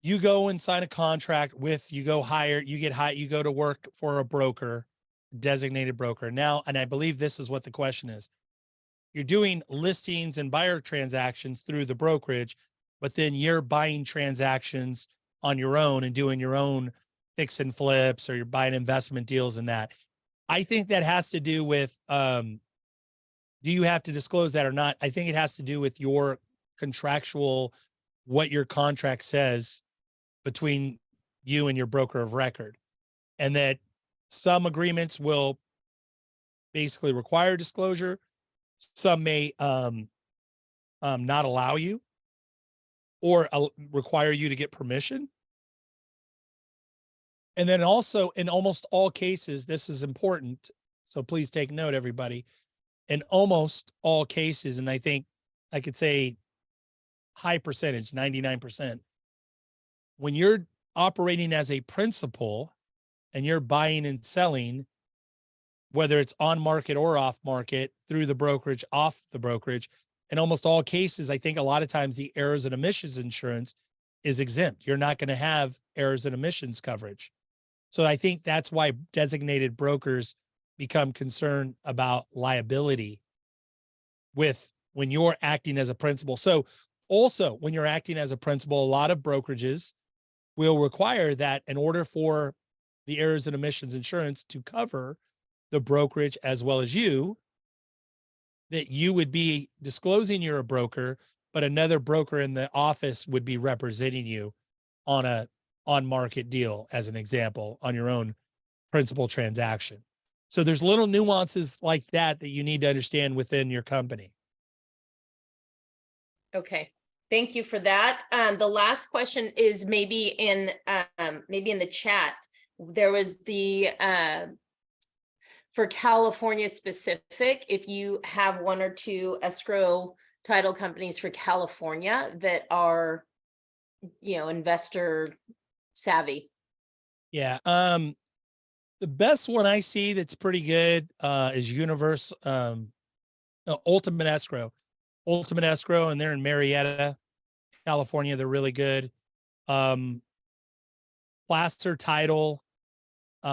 you go and sign a contract with, you go hire, you get hired, you go to work for a broker, designated broker. Now, and I believe this is what the question is. You're doing listings and buyer transactions through the brokerage, but then you're buying transactions on your own and doing your own fix and flips, or you're buying investment deals and that. I think that has to do with, do you have to disclose that or not? I think it has to do with your contractual, what your contract says between you and your broker of record. And that some agreements will basically require disclosure. Some may not allow you, or require you to get permission. And then also, in almost all cases, this is important, so please take note, everybody. In almost all cases, and I think I could say high percentage, 99%, when you're operating as a principal and you're buying and selling, whether it's on market or off market, through the brokerage, off the brokerage, in almost all cases, I think a lot of times the errors and omissions insurance is exempt. You're not going to have errors and omissions coverage. So I think that's why designated brokers become concerned about liability when you're acting as a principal. So also, when you're acting as a principal, a lot of brokerages will require that in order for the errors and omissions insurance to cover the brokerage as well as you, that you would be disclosing you're a broker, but another broker in the office would be representing you on a on-market deal, as an example, on your own principal transaction. So there's little nuances like that that you need to understand within your company. Okay, thank you for that. The last question is maybe in the chat. There was the for California specific, if you have one or two escrow title companies for California that are, investor savvy. Yeah. The best one I see that's pretty good is Ultimate Escrow. Ultimate Escrow, and they're in Marietta, California. They're really good. Placer Title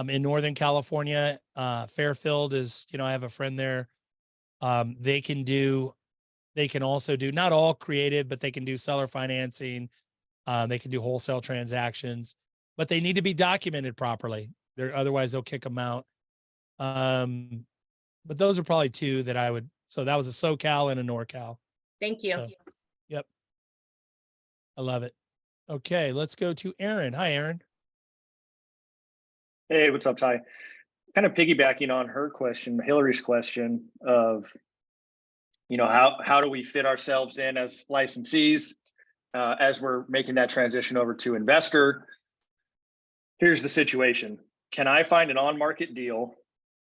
in Northern California. Fairfield is, I have a friend there. They can also do, not all creative, but they can do seller financing. They can do wholesale transactions, but they need to be documented properly. Otherwise they'll kick them out. But those are probably two that I would. So that was a SoCal and a NorCal. Thank you. So, yep. I love it. Okay, let's go to Aaron. Hi, Aaron. Hey, what's up, Ty? Kind of piggybacking on her question, Hillary's question of, how do we fit ourselves in as licensees as we're making that transition over to investor? Here's the situation. Can I find an on-market deal?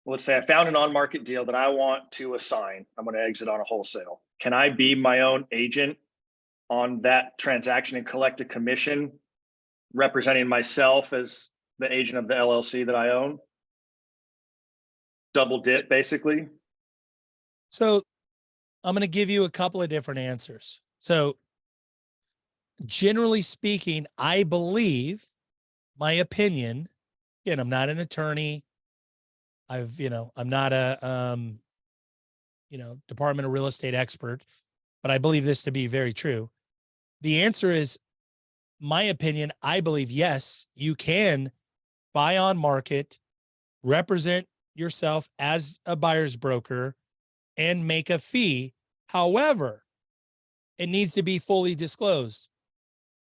Let's say I found an on-market deal that I want to assign. I'm going to exit on a wholesale. Can I be my own agent on that transaction and collect a commission representing myself as the agent of the LLC that I own? Double dip, basically. So I'm going to give you a couple of different answers. So generally speaking, I believe, my opinion, again, I'm not an attorney. I'm not a, Department of Real Estate expert, but I believe this to be very true. The answer is, my opinion, I believe, yes, you can buy on market, represent yourself as a buyer's broker, and make a fee. However, it needs to be fully disclosed.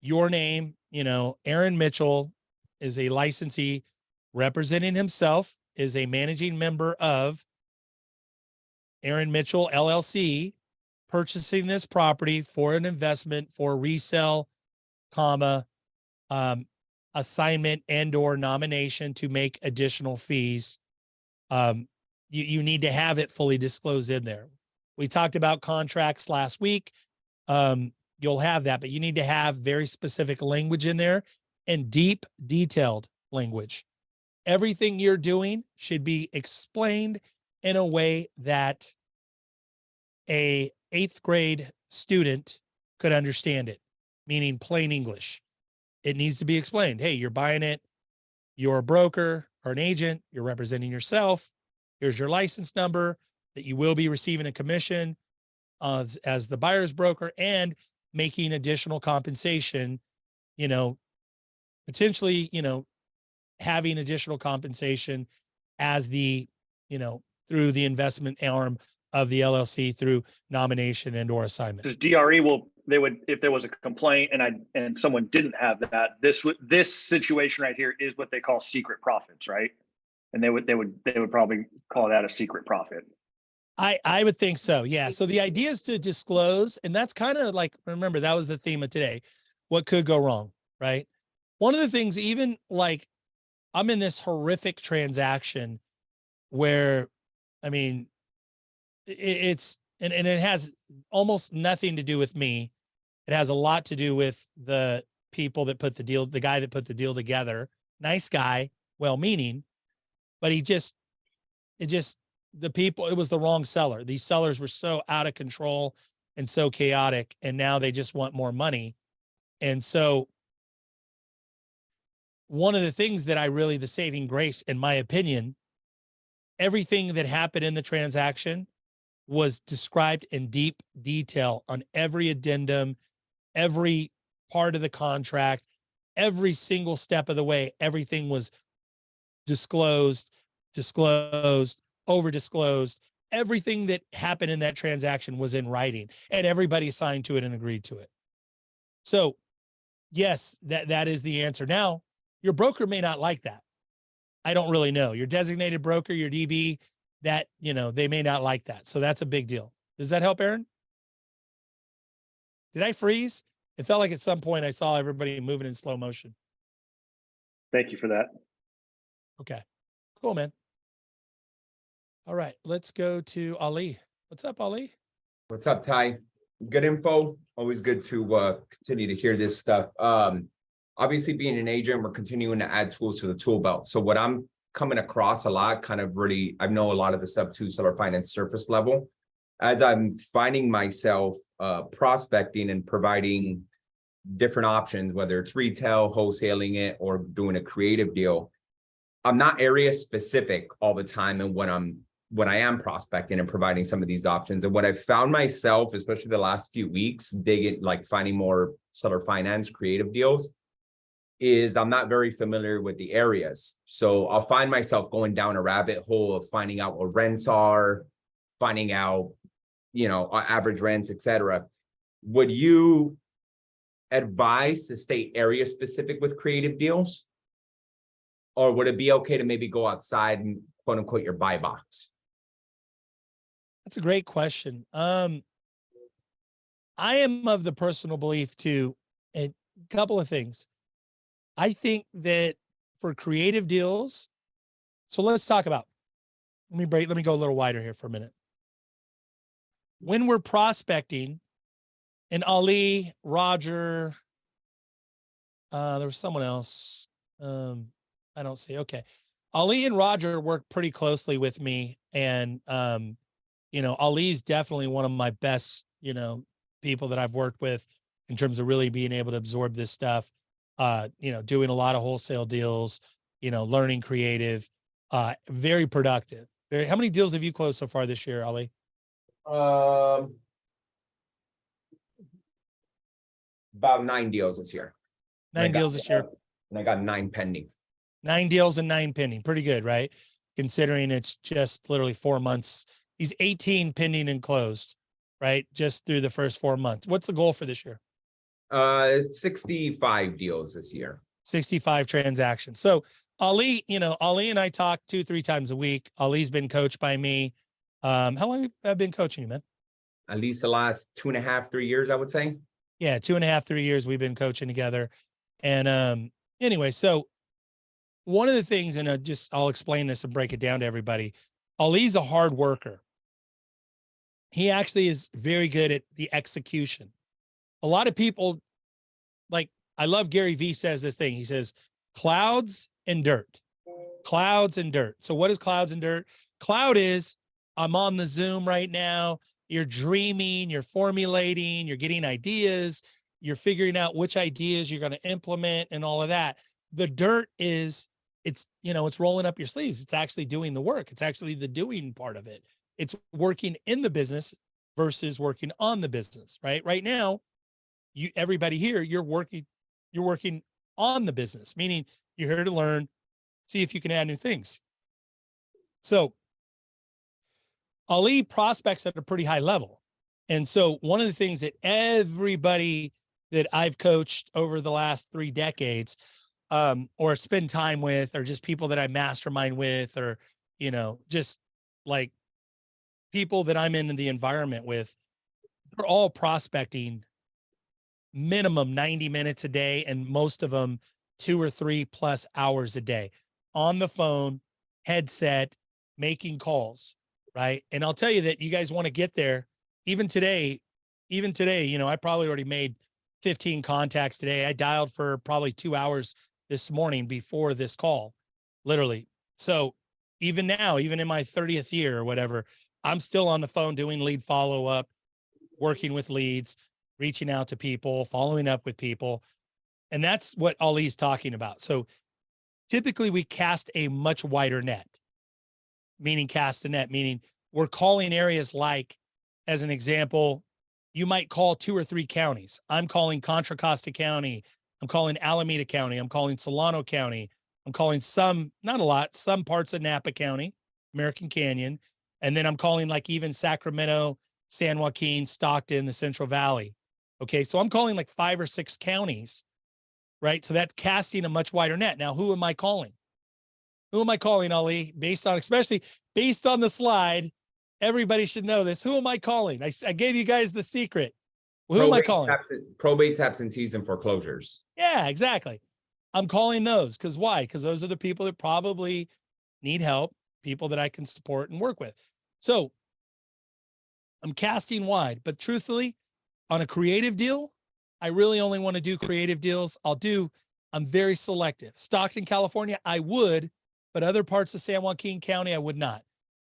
Your name, Aaron Mitchell is a licensee representing himself, is a managing member of Aaron Mitchell LLC, purchasing this property for an investment for resale, assignment and or nomination to make additional fees. You need to have it fully disclosed in there. We talked about contracts last week. You'll have that, but you need to have very specific language in there and deep, detailed language. Everything you're doing should be explained in a way that a 8th grade student could understand it, meaning plain English. It needs to be explained. Hey, you're buying it. You're a broker or an agent. You're representing yourself. Here's your license number that you will be receiving a commission as the buyer's broker and making additional compensation, potentially, having additional compensation as the, through the investment arm of the LLC through nomination and or assignment. Because DRE if there was a complaint and someone didn't have that, this situation right here is what they call secret profits, right? And they would probably call that a secret profit. I would think so. Yeah. So the idea is to disclose, and that's kind of like, remember, that was the theme of today. What could go wrong, right? One of the things, even like I'm in this horrific transaction where, it has almost nothing to do with me. It has a lot to do with the people that put the guy that put the deal together. Nice guy, well-meaning, but it was the wrong seller. These sellers were so out of control and so chaotic, and now they just want more money. And so one of the things that the saving grace, in my opinion, everything that happened in the transaction was described in deep detail on every addendum, every part of the contract, every single step of the way. Everything was disclosed, over disclosed. Everything that happened in that transaction was in writing, and everybody signed to it and agreed to it. So yes, that is the answer. Now, your broker may not like that. I don't really know. Your designated broker, your DB, that, they may not like that. So that's a big deal. Does that help, Aaron? Did I freeze? It felt like at some point I saw everybody moving in slow motion. Thank you for that. Okay, cool, man. All right, let's go to Ali. What's up, Ali? What's up, Ty? Good info. Always good to continue to hear this stuff. Obviously, being an agent, we're continuing to add tools to the tool belt. So what I'm coming across a lot, I know a lot of the stuff to seller finance surface level. As I'm finding myself prospecting and providing different options, whether it's retail, wholesaling it, or doing a creative deal, I'm not area specific all the time. And when I am prospecting and providing some of these options, and what I've found myself, especially the last few weeks, finding more seller finance creative deals, is I'm not very familiar with the areas. So I'll find myself going down a rabbit hole of finding out what rents are, finding out, average rents, etc. Would you advise to stay area specific with creative deals? Or would it be okay to maybe go outside and quote unquote your buy box? That's a great question. I am of the personal belief too, a couple of things. I think that for creative deals, so let's talk about, let me go a little wider here for a minute. When we're prospecting, and Ali, Roger, there was someone else. I don't see. Okay. Ali and Roger work pretty closely with me. And, Ali's definitely one of my best, people that I've worked with in terms of really being able to absorb this stuff, doing a lot of wholesale deals, learning creative, very productive. How many deals have you closed so far this year, Ali? About 9 deals this year. 9 deals this year. And I got 9 pending. 9 deals and 9 pending. Pretty good, right? Considering it's just literally 4 months. He's 18 pending and closed, right? Just through the first 4 months. What's the goal for this year? 65 deals this year. 65 transactions. So Ali, Ali and I talk 2-3 times a week. Ali's been coached by me. How long have I been coaching you, man? At least the last 2.5, 3 years, I would say. Yeah, 2.5, 3 years we've been coaching together. And anyway, so one of the things, and I'll explain this and break it down to everybody. Ali's a hard worker. He actually is very good at the execution. A lot of people, like, I love Gary Vee says this thing. He says, clouds and dirt. Clouds and dirt. So what is clouds and dirt? Cloud is, I'm on the Zoom right now. You're dreaming, you're formulating, you're getting ideas, you're figuring out which ideas you're going to implement and all of that. The dirt is, it's rolling up your sleeves. It's actually doing the work. It's actually the doing part of it. It's working in the business versus working on the business, right? Right now, everybody here, you're working on the business, meaning you're here to learn, see if you can add new things. So Ali prospects at a pretty high level. And so one of the things that everybody that I've coached over the last 3 decades, or spend time with, or just people that I mastermind with, or, just like people that I'm in the environment with, they're all prospecting minimum 90 minutes a day. And most of them 2 or 3 plus hours a day on the phone, headset, making calls. Right. And I'll tell you that you guys want to get there. Even today, I probably already made 15 contacts today. I dialed for probably 2 hours this morning before this call, literally. So even now, even in my 30th year or whatever, I'm still on the phone doing lead follow-up, working with leads, reaching out to people, following up with people. And that's what Ali's talking about. So typically we cast a much wider net. Meaning cast a net, meaning we're calling areas like, as an example, you might call 2 or 3 counties. I'm calling Contra Costa County. I'm calling Alameda County. I'm calling Solano County. I'm calling some, not a lot, some parts of Napa County, American Canyon. And then I'm calling like even Sacramento, San Joaquin, Stockton, the Central Valley. Okay. So I'm calling like 5 or 6 counties, right? So that's casting a much wider net. Now, who am I calling? Who am I calling, Ali? Especially based on the slide, everybody should know this. Who am I calling? I gave you guys the secret. Well, who am I calling? Probates, absentees, and foreclosures. Yeah, exactly. I'm calling those. Because why? Because those are the people that probably need help, people that I can support and work with. So I'm casting wide, but truthfully, on a creative deal, I really only want to do creative deals. I'm very selective. Stockton, California, I would, but other parts of San Joaquin County, I would not.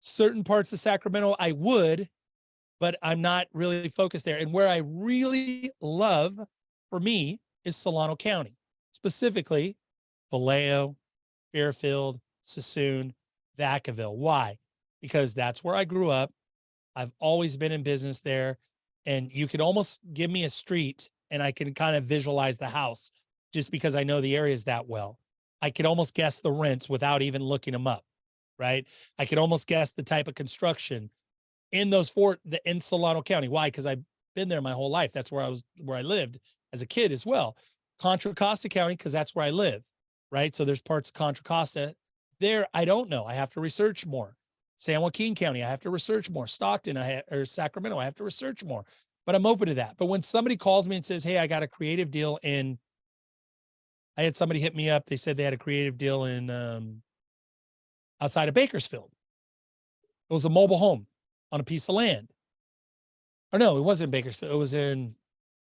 Certain parts of Sacramento, I would, but I'm not really focused there. And where I really love, for me, is Solano County, specifically Vallejo, Fairfield, Sassoon, Vacaville. Why? Because that's where I grew up. I've always been in business there. And you could almost give me a street and I can kind of visualize the house just because I know the areas that well. I could almost guess the rents without even looking them up, right? I could almost guess the type of construction in in Solano County. Why? Because I've been there my whole life. That's where I lived as a kid as well. Contra Costa County, because that's where I live, right? So there's parts of Contra Costa there. I don't know. I have to research more. San Joaquin County, I have to research more. Stockton, or Sacramento, I have to research more. But I'm open to that. But when somebody calls me and says, hey, I got a creative deal in, I had somebody hit me up. They said they had a creative deal in outside of Bakersfield. It was a mobile home on a piece of land. Or no, it wasn't Bakersfield. It was in,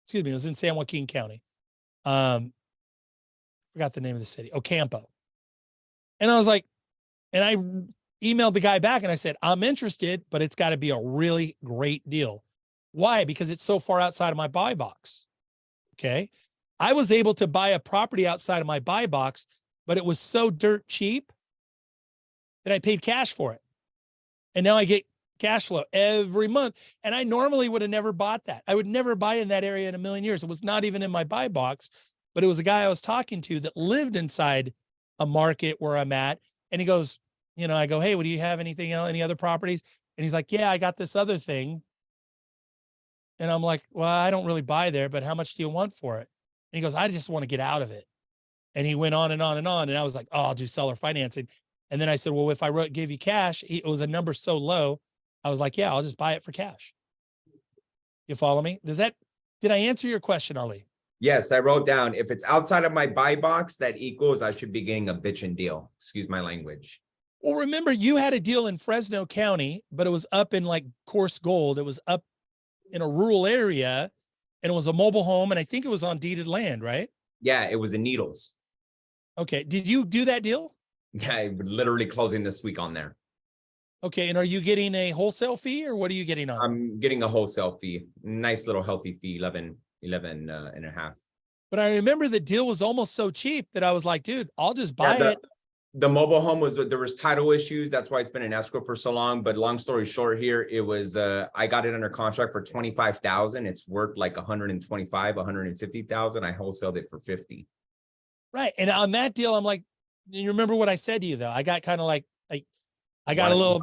excuse me, it was in San Joaquin County. Forgot the name of the city, Ocampo. And I was like, and I emailed the guy back and I said, I'm interested, but it's got to be a really great deal. Why? Because it's so far outside of my buy box. Okay. I was able to buy a property outside of my buy box, but it was so dirt cheap that I paid cash for it. And now I get cash flow every month. And I normally would have never bought that. I would never buy in that area in a million years. It was not even in my buy box, but it was a guy I was talking to that lived inside a market where I'm at. And he goes, you know, I go, hey, what do you have anything else, any other properties? And he's like, yeah, I got this other thing. And I'm like, well, I don't really buy there, but how much do you want for it? And he goes, I just want to get out of it. And he went on and on and on. And I was like, oh, I'll do seller financing. And then I said, well, if I gave you cash, it was a number so low. I was like, yeah, I'll just buy it for cash. You follow me? Did I answer your question, Ali? Yes, I wrote down, if it's outside of my buy box, that equals I should be getting a bitchin' deal. Excuse my language. Well, remember, you had a deal in Fresno County, but it was up in like coarse gold. It was up in a rural area and it was a mobile home. And I think it was on deeded land, right? Yeah, it was the Needles. Okay. Did you do that deal? Yeah, I'm literally closing this week on there. Okay. And are you getting a wholesale fee or what are you getting on? I'm getting a wholesale fee. Nice little healthy fee, 11 and a half. But I remember the deal was almost so cheap that I was like, dude, I'll just buy it. The mobile home there was title issues. That's why it's been in escrow for so long. But long story short here, it was, I got it under contract for 25,000. It's worth like 125, 150,000. I wholesaled it for 50. Right. And on that deal, I'm like, you remember what I said to you though? I got kind of like, I got a little,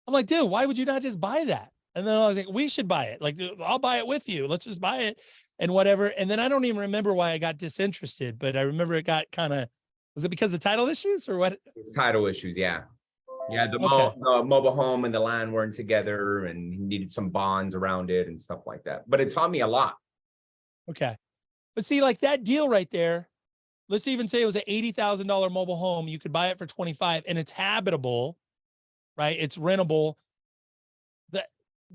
I'm like, dude, why would you not just buy that? And then I was like, we should buy it. Like, I'll buy it with you. Let's just buy it and whatever. And then I don't even remember why I got disinterested, but I remember it got kind of, was it because of title issues or what? It's title issues. Yeah. Yeah. The mobile home and the land weren't together and he needed some bonds around it and stuff like that. But it taught me a lot. Okay. But see, like that deal right there, let's even say it was an $80,000 mobile home. You could buy it for 25 and it's habitable, right? It's rentable.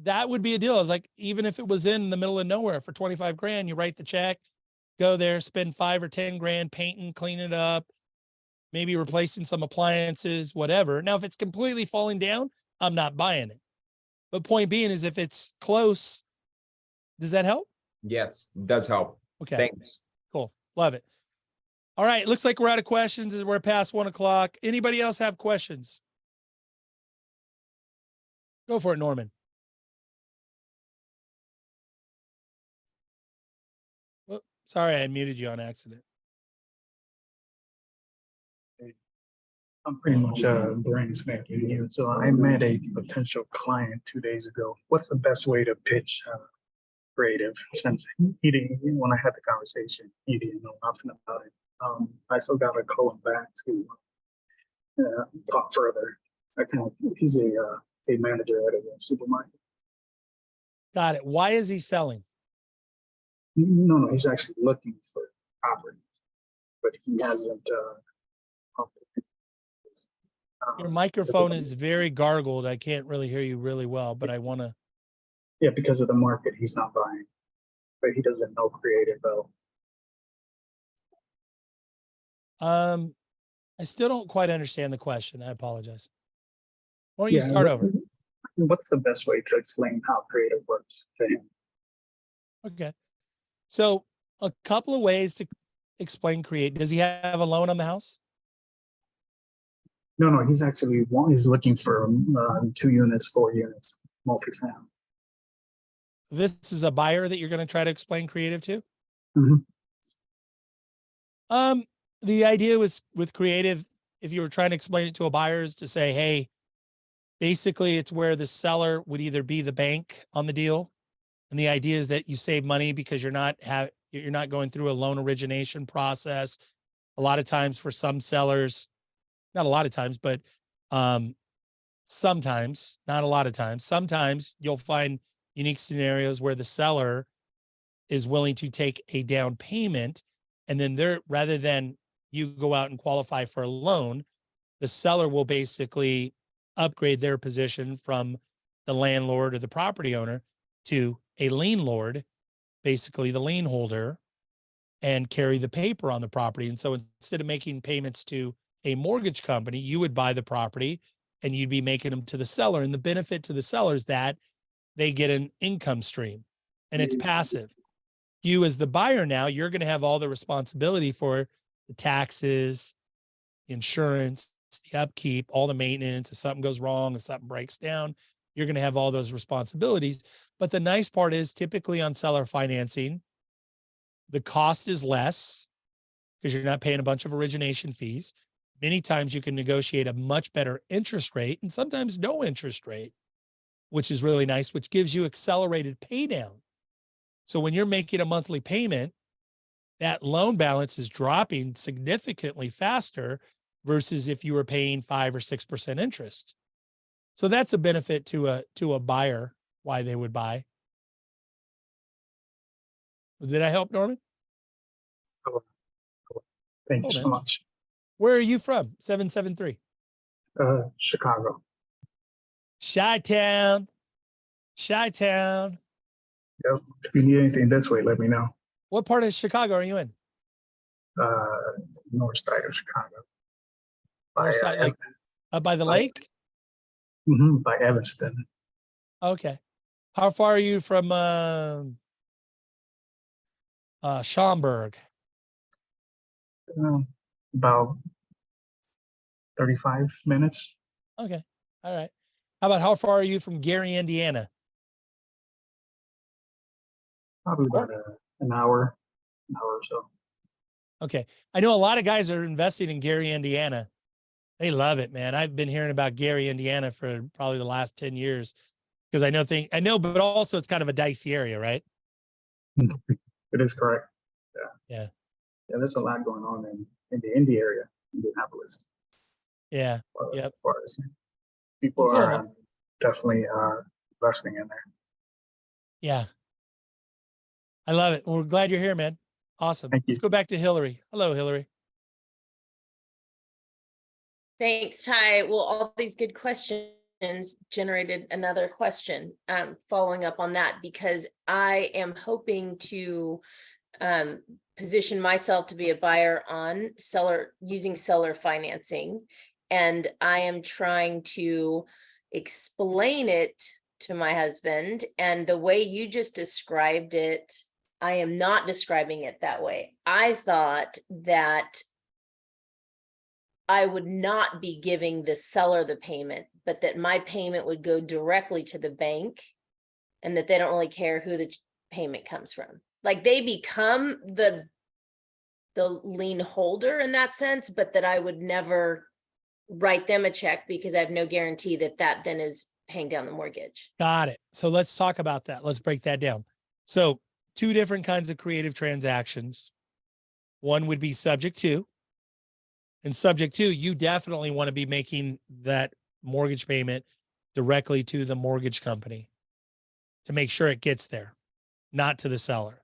That would be a deal. I was like, even if it was in the middle of nowhere for 25 grand, you write the check, go there, spend 5 or 10 grand, painting, clean it up, maybe replacing some appliances, whatever. Now, if it's completely falling down, I'm not buying it. But point being is if it's close, does that help? Yes, does help. Okay. Thanks. Cool. Love it. All right. Looks like we're out of questions as we're past 1 o'clock. Anybody else have questions? Go for it, Norman. Oh, sorry, I muted you on accident. I'm pretty much brand spanking new. So I met a potential client 2 days ago. What's the best way to pitch creative? Since he didn't, when I had the conversation, he didn't know nothing about it. I still got to call him back to talk further. He's a manager at a supermarket. Got it. Why is he selling? No, he's actually looking for properties, but he hasn't. Your microphone is very gargled. I can't really hear you really well, but I want to. Yeah, because of the market, he's not buying, but he doesn't know creative though. I still don't quite understand the question. I apologize. Why don't you start over? What's the best way to explain how creative works to him? Okay. So a couple of ways to explain create. Does he have a loan on the house? No, he's actually he's looking for 2 units, 4 units, multifamily. This is a buyer that you're going to try to explain creative to? Mm-hmm. The idea was with creative, if you were trying to explain it to a buyer, is to say, hey, basically it's where the seller would either be the bank on the deal. And the idea is that you save money because you're not You're not going through a loan origination process. A lot of times for some sellers, not a lot of times, but sometimes, not a lot of times, sometimes you'll find unique scenarios where the seller is willing to take a down payment, and then rather than you go out and qualify for a loan, the seller will basically upgrade their position from the landlord or the property owner to a lien lord, basically the lien holder, and carry the paper on the property. And so instead of making payments to a mortgage company, you would buy the property and you'd be making them to the seller. And the benefit to the seller is that they get an income stream and it's passive. You as the buyer now, you're going to have all the responsibility for the taxes, insurance, the upkeep, all the maintenance. If something goes wrong, if something breaks down, you're going to have all those responsibilities. But the nice part is typically on seller financing, the cost is less because you're not paying a bunch of origination fees. Many times you can negotiate a much better interest rate and sometimes no interest rate, which is really nice, which gives you accelerated pay down. So when you're making a monthly payment, that loan balance is dropping significantly faster versus if you were paying 5 or 6% interest. So that's a benefit to a buyer, why they would buy. Did I help, Norman? Thank you Cool, so man. much. Where are you from? 773. Chicago. Chi-town. Chi-town. Yep. If you need anything this way, let me know. What part of Chicago are you in? North side of Chicago. North side, like up by the lake? By Evanston. Okay. How far are you from Schaumburg? About 35 minutes. Okay. All right. How about how far are you from Gary, Indiana? Probably about an hour or so. Okay. I know a lot of guys are investing in Gary, Indiana. They love it, man. I've been hearing about Gary, Indiana for probably the last 10 years because I know, but also it's kind of a dicey area, right? It is correct. Yeah. Yeah, there's a lot going on in the Indy area, Indianapolis. Yeah. As Yep. far as people Cool, are man. definitely investing in there. Yeah. I love it. Well, we're glad you're here, man. Awesome. Thank you. Let's go back to Hillary. Hello, Hillary. Thanks, Ty. Well, all these good questions generated another question following up on that, because I am hoping to position myself to be a buyer on using seller financing. And I am trying to explain it to my husband. And the way you just described it, I am not describing it that way. I thought that I would not be giving the seller the payment, but that my payment would go directly to the bank and that they don't really care who the payment comes from. Like they become the lien holder in that sense, but that I would never write them a check because I have no guarantee that that then is paying down the mortgage. Got it. So let's talk about that. Let's break that down. So 2 different kinds of creative transactions. One would be subject to, and subject to, you definitely want to be making that mortgage payment directly to the mortgage company to make sure it gets there, not to the seller.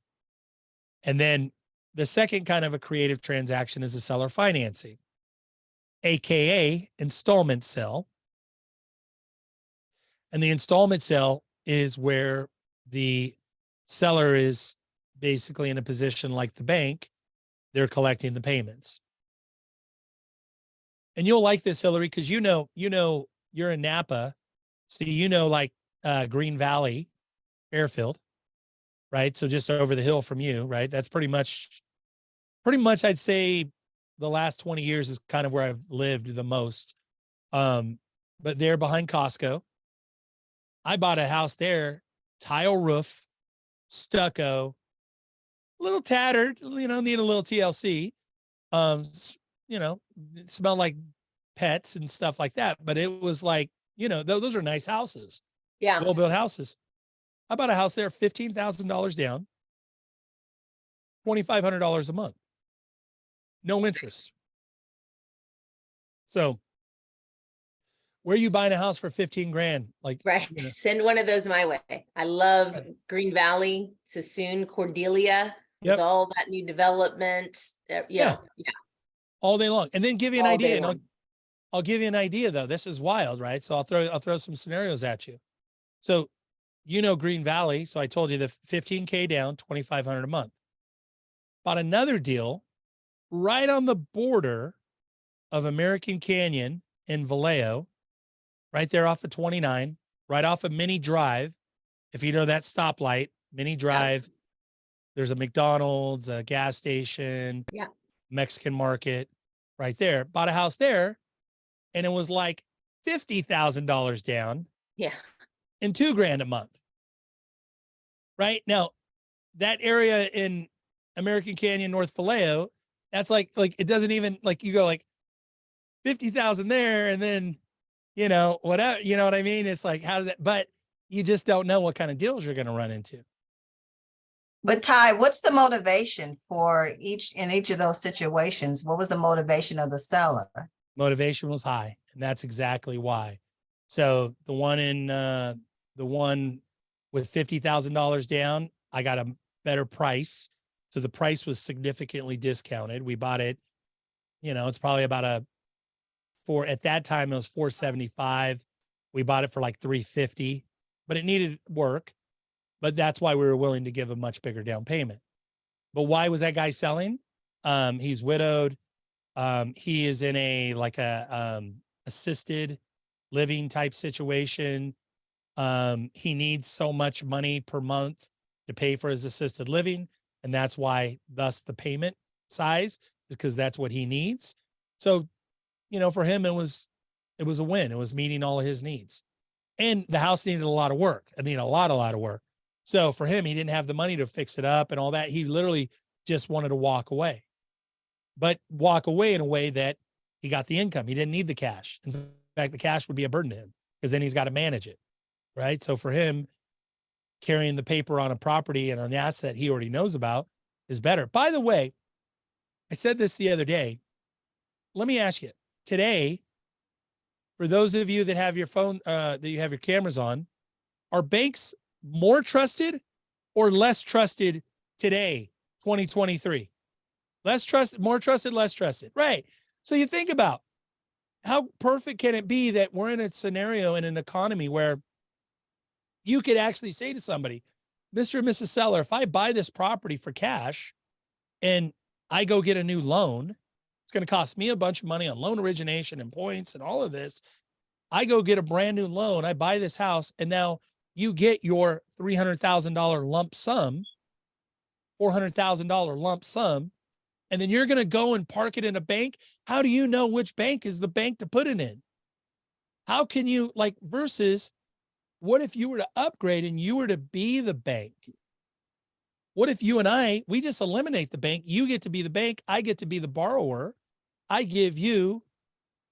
And then the second kind of a creative transaction is a seller financing, AKA installment sale. And the installment sale is where the seller is basically in a position like the bank, they're collecting the payments. And you'll like this, Hillary, because you know you're in Napa, so like Green Valley Airfield, right? So just over the hill from you, right? That's pretty much I'd say the last 20 years is kind of where I've lived the most. But there behind Costco, I bought a house there, tile roof, stucco, a little tattered, need a little TLC. It smelled like pets and stuff like that, but it was like, those are nice houses. Yeah. Well-built houses. I bought a house there, $15,000 down, $2,500 a month. No interest. So where are you buying a house for 15 grand? Like, Right. you know, Send one of those my way. I love Green Valley, Sassoon, Cordelia. There's Yep. all that new development. Yeah. Yeah. all day long. And then give you an All idea. day And long. I'll give you an idea though. This is wild, right? So I'll throw some scenarios at you. So, you know, Green Valley. So I told you the 15K down, 2,500 a month. Bought another deal right on the border of American Canyon in Vallejo, right there off of 29, right off of Mini Drive. If you know that stoplight, Mini Drive, there's a McDonald's, a gas station, Mexican market right there. Bought a house there and it was like $50,000 down. Yeah. And $2 grand a month. Right now, that area in American Canyon, North Vallejo, that's like it doesn't even, like, you go like 50,000 there and then, you know, whatever, you know what I mean? It's like, how does that, but you just don't know what kind of deals you're going to run into. But Ty, what's the motivation for each of those situations? What was the motivation of the seller? Motivation was high, and that's exactly why. So the one with $50,000 down, I got a better price. So the price was significantly discounted. We bought it, you know, it's probably about at that time it was $475. We bought it for like $350, but it needed work. But that's why we were willing to give a much bigger down payment. But why was that guy selling? He's widowed. He is in a assisted living type situation. He needs so much money per month to pay for his assisted living. And that's why, thus the payment size, because that's what he needs. So, you know, for him, it was a win. It was meeting all of his needs. And the house needed a lot of work. It needed a lot of work. So for him, he didn't have the money to fix it up and all that. He literally just wanted to walk away, but walk away in a way that he got the income. He didn't need the cash. In fact, the cash would be a burden to him because then he's got to manage it. Right. So for him, carrying the paper on a property and an asset he already knows about is better. By the way, I said this the other day. Let me ask you today, for those of you that have your phone, that you have your cameras on, are banks more trusted or less trusted today, 2023? Less trusted, more trusted, less trusted. Right. So you think about how perfect can it be that we're in a scenario in an economy where you could actually say to somebody, Mr. and Mrs. Seller, if I buy this property for cash and I go get a new loan, it's going to cost me a bunch of money on loan origination and points and all of this. I go get a brand new loan. I buy this house and now you get your $300,000 lump sum, $400,000 lump sum, and then you're going to go and park it in a bank. How do you know which bank is the bank to put it in? How can you, like, versus what if you were to upgrade and you were to be the bank? What if you and we just eliminate the bank? You get to be the bank. I get to be the borrower. I give you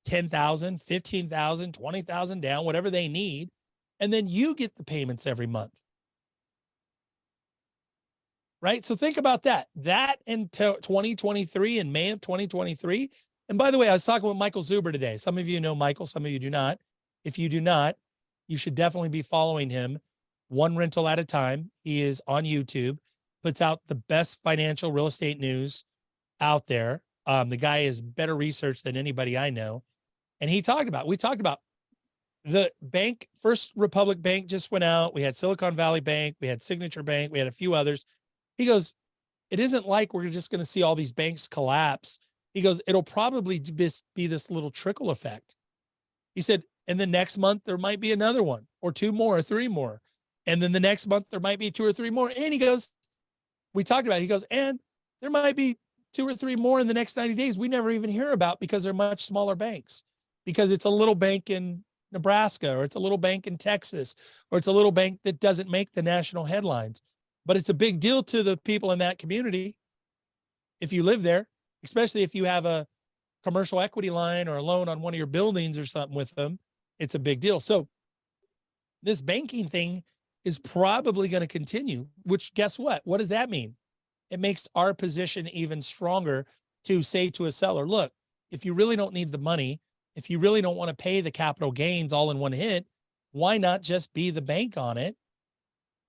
10,000, 15,000, 20,000 down, whatever they need. And then you get the payments every month. Right. So think about that. That until 2023, in May of 2023. And by the way, I was talking with Michael Zuber today. Some of you know Michael, some of you do not. If you do not, you should definitely be following him. One rental at a time. He is on YouTube, puts out the best financial real estate news out there. The guy is better researched than anybody I know. And we talked about the bank. First Republic Bank just went out. We had Silicon Valley Bank. We had Signature Bank. We had a few others. He goes, it isn't like we're just going to see all these banks collapse. He goes, it'll probably be this little trickle effect. He said, and the next month there might be another one or two more or three more. And then the next month there might be two or three more. And he goes, we talked about it. He goes, and there might be two or three more in the next 90 days we never even hear about because they're much smaller banks, because it's a little bank in Nebraska, or it's a little bank in Texas, or it's a little bank that doesn't make the national headlines, but it's a big deal to the people in that community. If you live there, especially if you have a commercial equity line or a loan on one of your buildings or something with them, it's a big deal. So this banking thing is probably going to continue, which guess what? What does that mean? it makes our position even stronger to say to a seller, look, if you really don't need the money, if you really don't want to pay the capital gains all in one hit, why not just be the bank on it,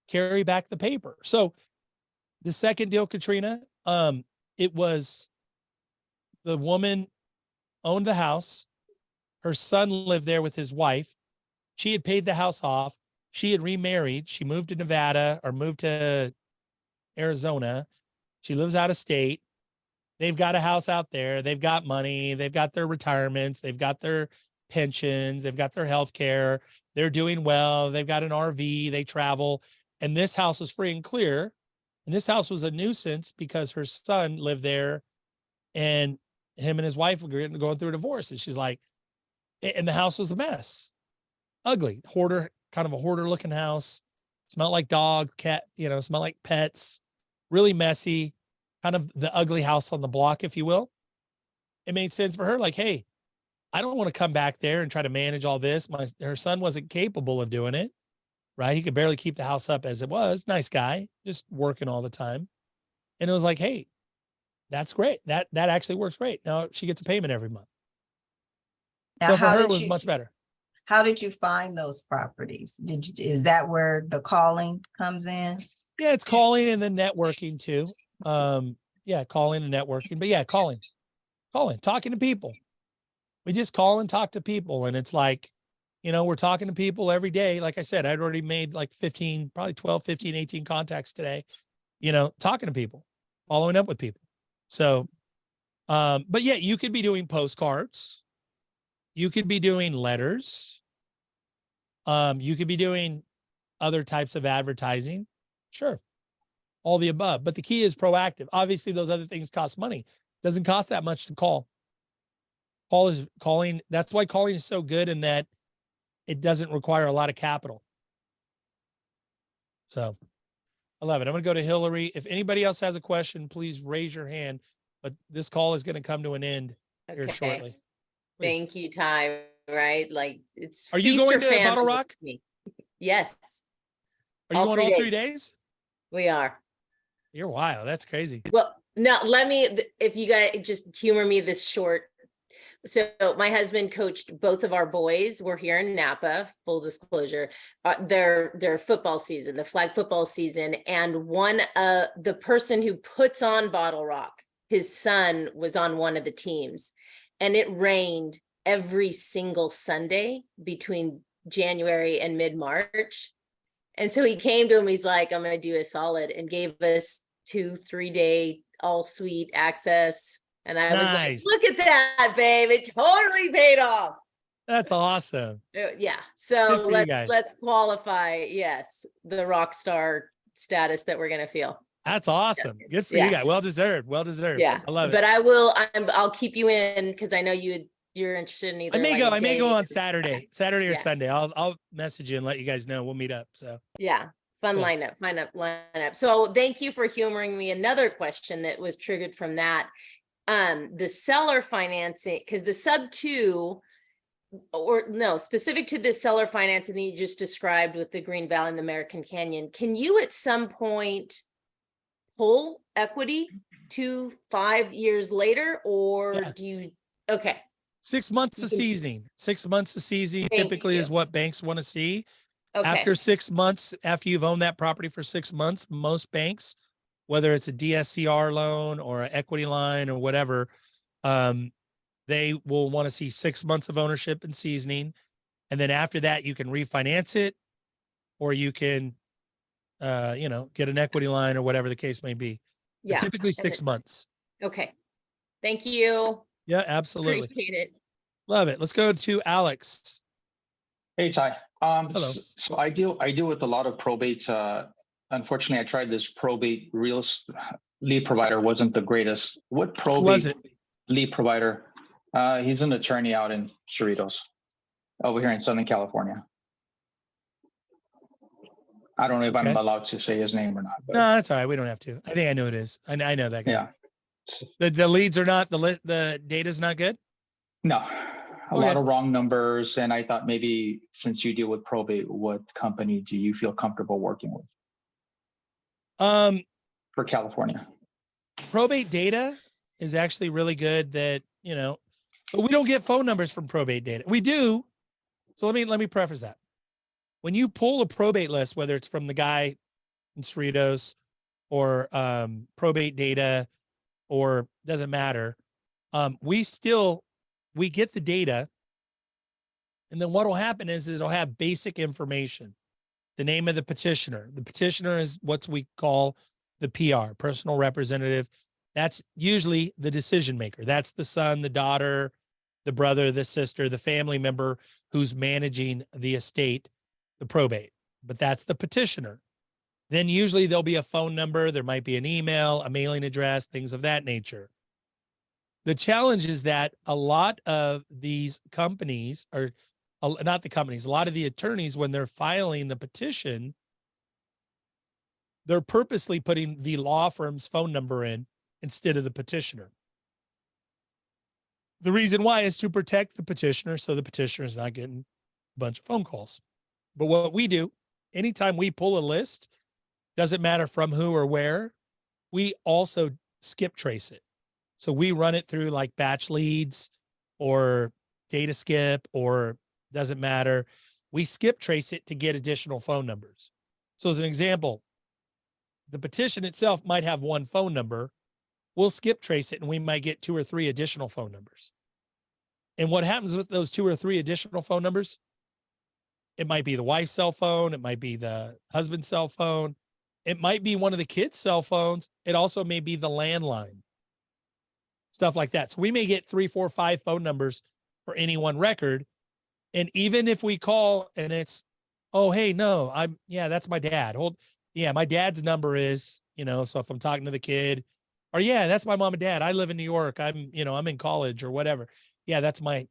carry back the paper? So the second deal, Katrina, it was the woman owned the house. Her son lived there with his wife. She had paid the house off. She had remarried. She moved to Nevada or moved to Arizona. She lives out of state. They've got a house out there. They've got money. They've got their retirements. They've got their pensions. They've got their health care. They're doing well. They've got an RV. They travel. And this house was free and clear. And this house was a nuisance because her son lived there and him and his wife were going through a divorce. And she's like, and the house was a mess. Ugly, hoarder, kind of a hoarder looking house. Smelled like dog, cat, smelled like pets, really messy, kind of the ugly house on the block, if you will. It made sense for her. Like, hey, I don't want to come back there and try to manage all this. Her son wasn't capable of doing it, right? He could barely keep the house up as it was. Nice guy, just working all the time. And it was like, hey, that's great. That actually works great. Now she gets a payment every month. Now, So for her, it was much better. How did you find those properties? Is that where the calling comes in? Yeah, it's calling and then networking too. Yeah, calling and networking, but yeah, calling, talking to people. We just call and talk to people. And it's like, we're talking to people every day. Like I said, I'd already made like 15, probably 12, 15, 18 contacts today, talking to people, following up with people. So, but yeah, you could be doing postcards. You could be doing letters. You could be doing other types of advertising. Sure. All the above. But the key is proactive. Obviously, those other things cost money. Doesn't cost that much to call. Calling. That's why calling is so good in that it doesn't require a lot of capital. So I love it. I'm going to go to Hillary. If anybody else has a question, please raise your hand. But this call is going to come to an end here shortly. Please. Thank you, Ty. Right? Like it's. Are you going to Bottle Rock? Yes. Are you going all 3 days? We are. You're wild. That's crazy. Well, now let me, if you guys just humor me this short. So my husband coached both of our boys. We're here in Napa, full disclosure, their football season, the flag football season. And the person who puts on Bottle Rock, his son was on one of the teams, and it rained every single Sunday between January and mid-March. And so he came to him, he's like, I'm going to do a solid, and gave us 2-3 day all suite access. And I was like, look at that, babe. It totally paid off. That's awesome. Yeah. So let's qualify. Yes. The rock star status that we're going to feel. That's awesome. Good for you guys. Well deserved. Well deserved. Yeah. I love it. But I'll keep you in because I know you're interested in either. I may go on Saturday or Sunday. I'll message you and let you guys know. We'll meet up. So yeah. Fun lineup. So thank you for humoring me. Another question that was triggered from that. The seller financing, because the sub 2, or no, specific to the seller financing that you just described with the Green Valley and the American Canyon, can you at some point pull equity 2-5 years later, or do you? Okay. 6 months of seasoning. 6 months of seasoning typically is what banks want to see. Okay. After 6 months, after you've owned that property for 6 months, most banks, whether it's a DSCR loan or an equity line or whatever, they will want to see 6 months of ownership and seasoning. And then after that, you can refinance it, or you can, get an equity line or whatever the case may be. Yeah. But typically 6 months. Okay. Thank you. Yeah, absolutely. Appreciate it. Love it. Let's go to Alex. Hey, Ty. Hello. So I deal with a lot of probate. Unfortunately, I tried this probate lead provider, wasn't the greatest. What probate was it? Lead provider? He's an attorney out in Cerritos, over here in Southern California. I don't know if I'm allowed to say his name or not. But... No, that's all right. We don't have to. I think I know it is. I know that guy. Yeah. The leads are not, the data's not good? No, a lot of wrong numbers. And I thought maybe since you deal with probate, what company do you feel comfortable working with? For California. probate data is actually really good that, you know, but we don't get phone numbers from probate data. We do. So let me preface that. When you pull a probate list, whether it's from the guy in Cerritos or probate data, or doesn't matter, we get the data. And then what will happen is it'll have basic information. The name of the petitioner. The petitioner is what we call the PR, personal representative. That's usually the decision maker. That's the son, the daughter, the brother, the sister, the family member who's managing the estate, the probate. But that's the petitioner. Then usually there'll be a phone number. There might be an email, a mailing address, things of that nature. The challenge is that a lot of these companies are not the companies, a lot of the attorneys, when they're filing the petition, they're purposely putting the law firm's phone number in instead of the petitioner. The reason why is to protect the petitioner, so the petitioner is not getting a bunch of phone calls. But what we do, anytime we pull a list, doesn't matter from who or where, we also skip trace it. So we run it through like batch leads or data skip, or doesn't matter. We skip trace it to get additional phone numbers. So as an example, the petition itself might have one phone number. We'll skip trace it and we might get 2 or 3 additional phone numbers. And what happens with those 2 or 3 additional phone numbers? It might be the wife's cell phone. It might be the husband's cell phone. It might be one of the kids' cell phones. It also may be the landline, stuff like that. So we may get 3, 4, 5 phone numbers for any one record. And even if we call and it's, oh, hey, no, that's my dad. My dad's number is, so if I'm talking to the kid, or that's my mom and dad. I live in New York. I'm in college or whatever. Yeah, that's my,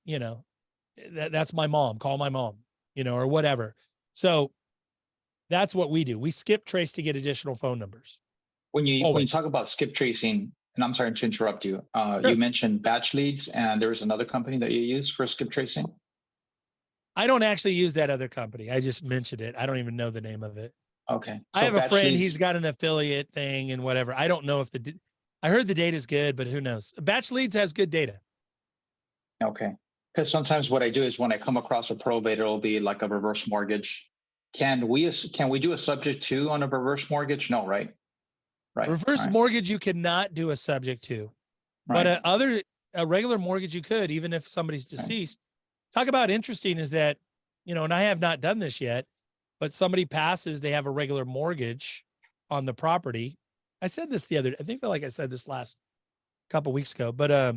that's my mom. Call my mom, or whatever. So that's what we do. We skip trace to get additional phone numbers. When you talk about skip tracing, and I'm sorry to interrupt you, Sure. You mentioned batch leads, and there was another company that you use for skip tracing. I don't actually use that other company. I just mentioned it. I don't even know the name of it. Okay. I have a batch friend. leads- He's got an affiliate thing and whatever. I don't know if I heard the data is good, but who knows? Batch leads has good data. Okay. Because sometimes what I do is when I come across a probate, it'll be like a reverse mortgage. Can we do a subject to on a reverse mortgage? No, right? Right. Reverse right. mortgage, you cannot do a subject to, but Right. a regular mortgage you could, even if somebody's deceased. Talk about interesting is that, and I have not done this yet, but somebody passes, they have a regular mortgage on the property. I said this I feel like I said this last couple weeks ago, but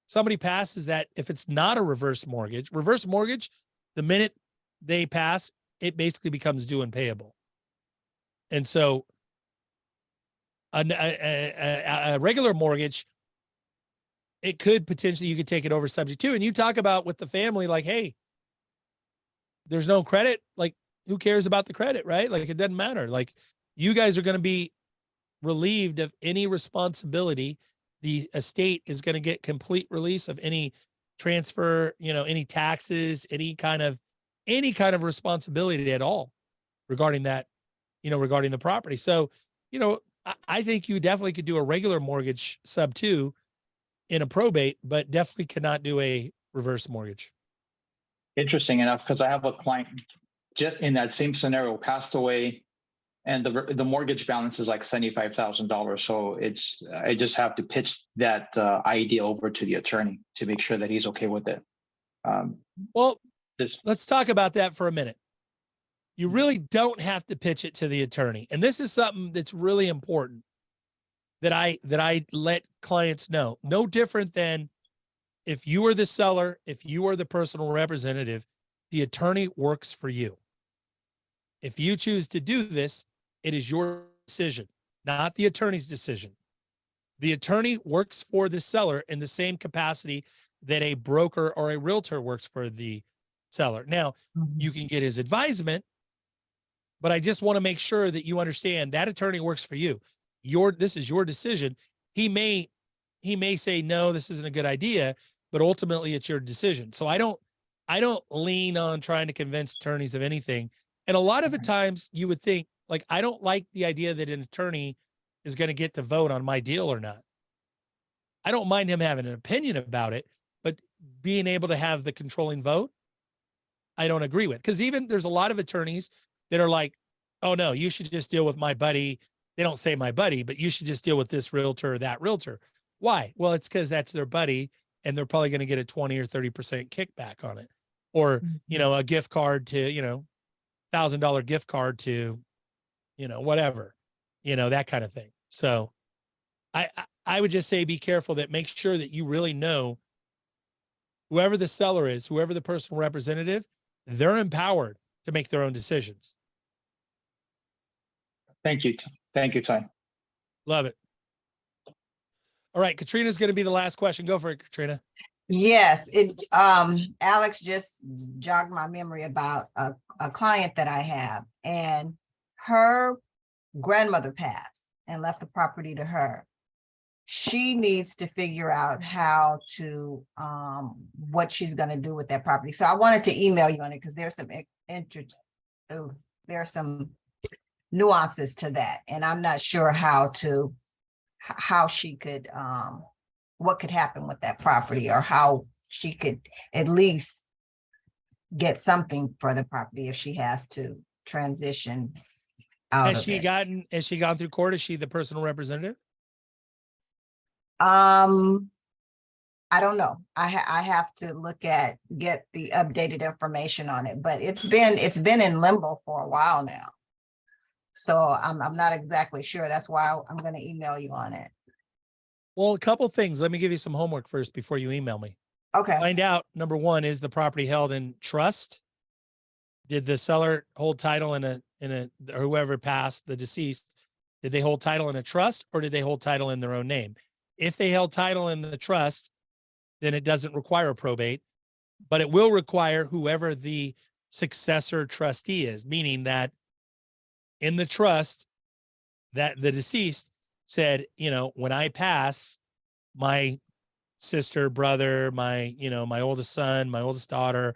somebody passes that if it's not a reverse mortgage, the minute they pass, it basically becomes due and payable. And so a regular mortgage, it could potentially, you could take it over subject to, and you talk about with the family, like, hey, there's no credit. Like, who cares about the credit, right? Like, it doesn't matter. Like, you guys are going to be relieved of any responsibility. The estate is going to get complete release of any transfer, any taxes, any kind of responsibility at all regarding that, regarding the property. So, I think you definitely could do a regular mortgage sub 2 in a probate, but definitely cannot do a reverse mortgage. Interesting enough, because I have a client just in that same scenario passed away, and the mortgage balance is like $75,000. So I just have to pitch that idea over to the attorney to make sure that he's okay with it. Let's talk about that for a minute. You really don't have to pitch it to the attorney. And this is something that's really important that I let clients know. No different than if you are the seller, if you are the personal representative, the attorney works for you. If you choose to do this, it is your decision, not the attorney's decision. The attorney works for the seller in the same capacity that a broker or a realtor works for the seller. Now, you can get his advisement, but I just want to make sure that you understand that attorney works for you. This is your decision. He may say, no, this isn't a good idea, but ultimately it's your decision. So I don't lean on trying to convince attorneys of anything. And a lot of the times you would think, like, I don't like the idea that an attorney is going to get to vote on my deal or not. I don't mind him having an opinion about it, but being able to have the controlling vote, I don't agree with. Because even there's a lot of attorneys that are like, oh no, you should just deal with my buddy. They don't say my buddy, but you should just deal with this realtor or that realtor. Why? Well, it's because that's their buddy and they're probably going to get a 20 or 30% kickback on it. Or, a gift card to, $1,000 gift card to, whatever, that kind of thing. So I would just say, be careful that make sure that you really know whoever the seller is, whoever the personal representative, they're empowered to make their own decisions. Thank you. Thank you, Ty. Love it. All right. Katrina's going to be the last question. Go for it, Katrina. Yes, Alex just jogged my memory about a client that I have, and her grandmother passed and left the property to her. She needs to figure out how to, what she's going to do with that property. So I wanted to email you on it because there's some nuances to that. And I'm not sure how she could, what could happen with that property, or how she could at least get something for the property if she has to transition out Has of she it. gone through court? Is she the personal representative? I don't know. I have to get the updated information on it, but it's been in limbo for a while now. So I'm not exactly sure. That's why I'm going to email you on it. Well, a couple things. Let me give you some homework first before you email me. Okay. Find out, number one, is the property held in trust? Did the seller hold title in a or whoever passed, the deceased, did they hold title in a trust, or did they hold title in their own name? If they held title in the trust, then it doesn't require a probate, but it will require whoever the successor trustee is, meaning that in the trust that the deceased said, when I pass, my sister, brother, my oldest son, my oldest daughter,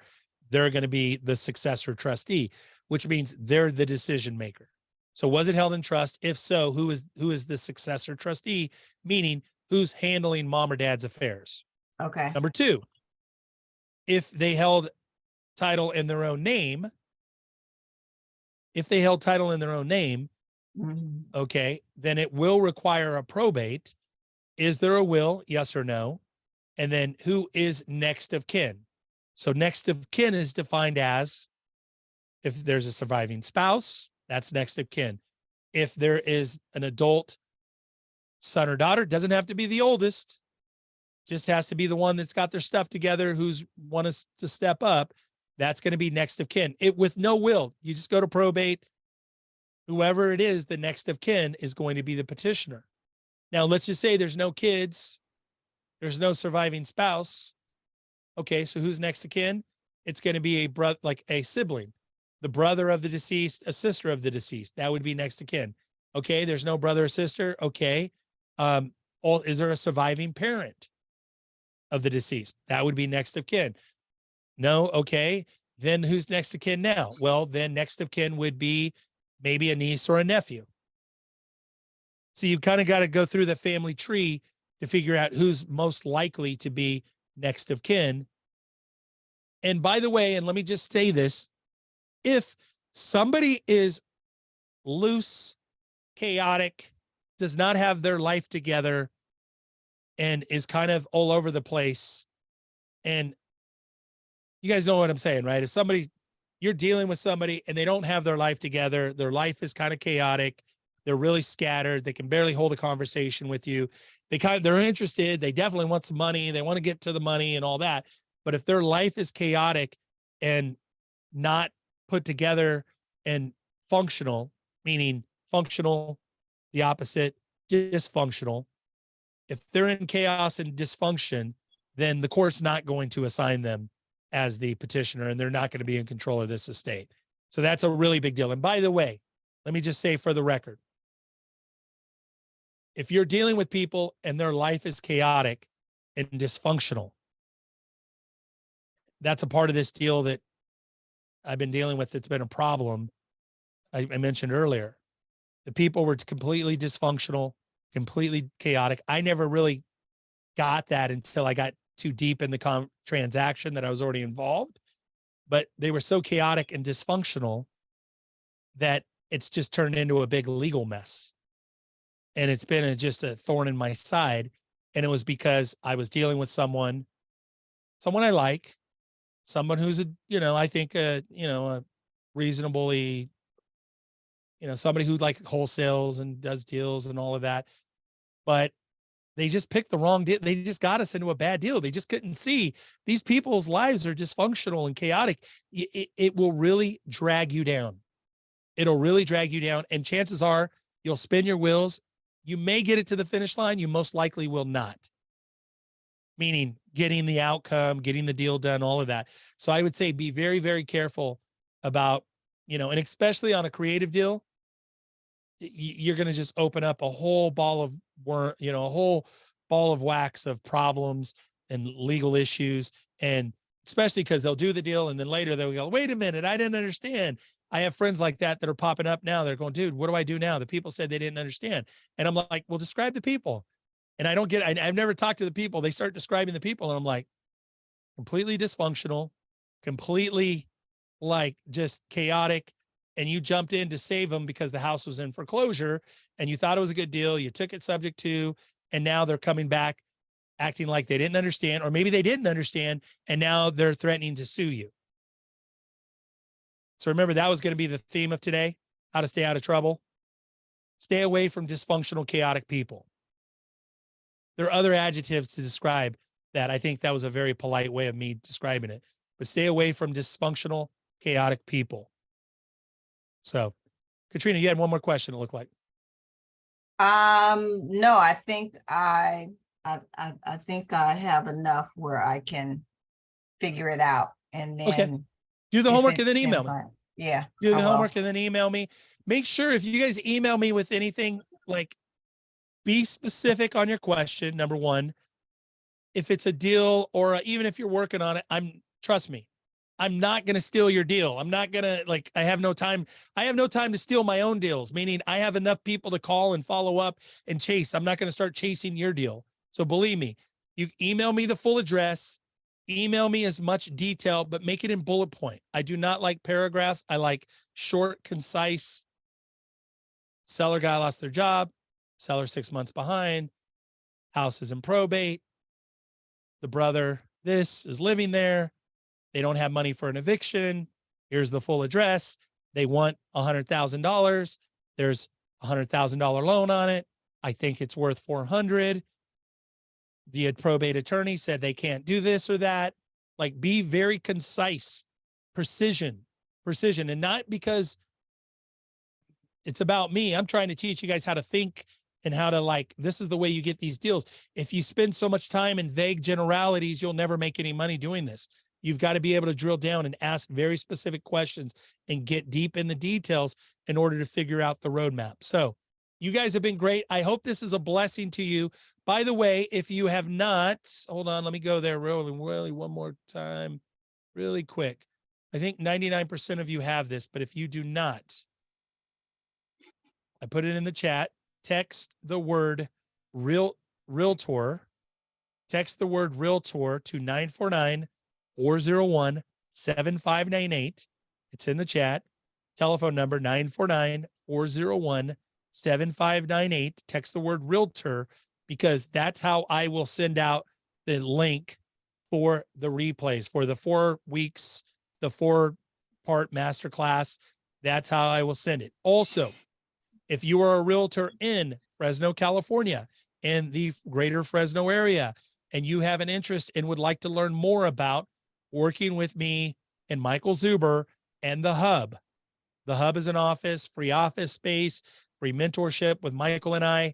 they're going to be the successor trustee, which means they're the decision maker. So was it held in trust? If so, who is the successor trustee? Meaning who's handling mom or dad's affairs? Okay. Number two, if they held title in their own name, okay, then it will require a probate. Is there a will? Yes or no? And then who is next of kin? So next of kin is defined as, if there's a surviving spouse, that's next of kin. If there is an adult son or daughter, doesn't have to be the oldest, just has to be the one that's got their stuff together, who's wants to step up. That's going to be next of kin. It with no will. You just go to probate. Whoever it is, the next of kin is going to be the petitioner. Now, let's just say there's no kids, there's no surviving spouse. Okay, so who's next of kin? It's going to be a brother, like a sibling, the brother of the deceased, a sister of the deceased. That would be next of kin. Okay, there's no brother or sister. Okay, is there a surviving parent of the deceased? That would be next of kin. No, okay. Then who's next of kin now? Well, then next of kin would be maybe a niece or a nephew. So you've kind of got to go through the family tree to figure out who's most likely to be next of kin. And by the way, and let me just say this, if somebody is loose, chaotic, does not have their life together, and is kind of all over the place, and you guys know what I'm saying, right? If you're dealing with somebody and they don't have their life together, their life is kind of chaotic, they're really scattered, they can barely hold a conversation with you, they're interested, they definitely want some money, they want to get to the money and all that. But if their life is chaotic and not put together and functional, meaning functional, the opposite, dysfunctional, if they're in chaos and dysfunction, then the court's not going to assign them as the petitioner, and they're not going to be in control of this estate. So that's a really big deal. And by the way, let me just say for the record, if you're dealing with people and their life is chaotic and dysfunctional, that's a part of this deal that I've been dealing with. It's been a problem. I mentioned earlier, the people were completely dysfunctional, completely chaotic. I never really got that until I got too deep in the transaction that I was already involved. But they were so chaotic and dysfunctional that it's just turned into a big legal mess. And it's been just a thorn in my side. And it was because I was dealing with someone I like, someone who's I think a reasonably, somebody who like wholesales and does deals and all of that. But they just picked the wrong deal. They just got us into a bad deal. They just couldn't see these people's lives are dysfunctional and chaotic. It will really drag you down. It'll really drag you down. And chances are you'll spin your wheels. You may get it to the finish line. You most likely will not. Meaning getting the outcome, getting the deal done, all of that. So I would say be very, very careful about, and especially on a creative deal, you're going to just open up a whole ball of work, a whole ball of wax of problems and legal issues. And especially because they'll do the deal and then later they'll go, wait a minute, I didn't understand. I have friends like that are popping up now. They're going, dude, what do I do now? The people said they didn't understand. And I'm like, well, describe the people. And I've never talked to the people. They start describing the people. And I'm like, completely dysfunctional, completely like just chaotic. And you jumped in to save them because the house was in foreclosure and you thought it was a good deal. You took it subject to, and now they're coming back acting like they didn't understand, or maybe they didn't understand. And now they're threatening to sue you. So remember, that was going to be the theme of today, how to stay out of trouble. Stay away from dysfunctional, chaotic people. There are other adjectives to describe that. I think that was a very polite way of me describing it, but stay away from dysfunctional, chaotic people. So Katrina, you had one more question, it looked like. No, I think I think I have enough where I can figure it out and then okay. Do the homework and then email me. Yeah. Do the homework and then email me. Make sure if you guys email me with anything, like be specific on your question. Number one, if it's a deal or even if you're working on it, trust me, I'm not going to steal your deal. I'm not going to I have no time. I have no time to steal my own deals, meaning I have enough people to call and follow up and chase. I'm not going to start chasing your deal. So believe me, you email me the full address, email me as much detail, but make it in bullet point. I do not like paragraphs. I like short, concise. Seller guy lost their job. Seller 6 months behind. House is in probate. The brother, this is living there. They don't have money for an eviction. Here's the full address. They want $100,000. There's a $100,000 loan on it. I think it's worth $400,000. The probate attorney said they can't do this or that. Like, be very concise, precision, and not because it's about me. I'm trying to teach you guys how to think and how to this is the way you get these deals. If you spend so much time in vague generalities, you'll never make any money doing this. You've got to be able to drill down and ask very specific questions and get deep in the details in order to figure out the roadmap. So you guys have been great. I hope this is a blessing to you. By the way, if you have not, hold on, let me go there really one more time, really quick. I think 99% of you have this, but if you do not, I put it in the chat. Text the word Realtor. Text the word Realtor to 949-401-7598. It's in the chat. Telephone number 949-401-7598. Text the word Realtor, because that's how I will send out the link for the replays for the 4 weeks, the 4-part masterclass. That's how I will send it. Also, if you are a realtor in Fresno, California, in the greater Fresno area, and you have an interest and would like to learn more about working with me and Michael Zuber and the Hub. The Hub is an office, free office space, free mentorship with Michael and I.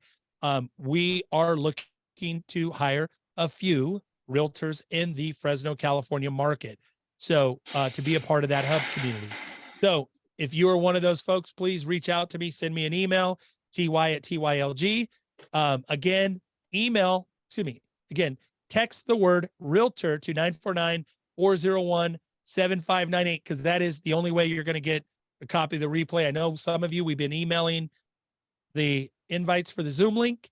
We are looking to hire a few realtors in the Fresno, California market. So to be a part of that Hub community. So if you are one of those folks, please reach out to me, send me an email, ty@tylg. Again, text the word Realtor to 949-401-7598, because that is the only way you're going to get a copy of the replay. I know some of you, we've been emailing the invites for the Zoom link.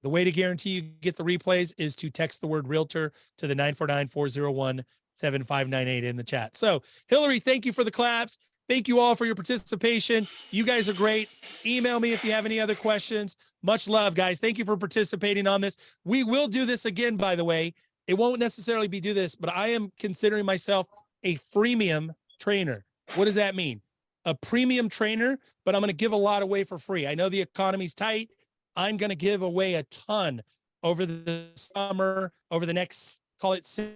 The way to guarantee you get the replays is to text the word realtor to the 949-401-7598 in the chat. So Hillary, thank you for the claps. Thank you all for your participation. You guys are great. Email me if you have any other questions. Much love, guys. Thank you for participating on this. We will do this again, by the way. It won't necessarily be do this, but I am considering myself a freemium trainer. What does that mean? A premium trainer, but I'm going to give a lot away for free. I know the economy's tight. I'm going to give away a ton over the summer, over the next, call it 6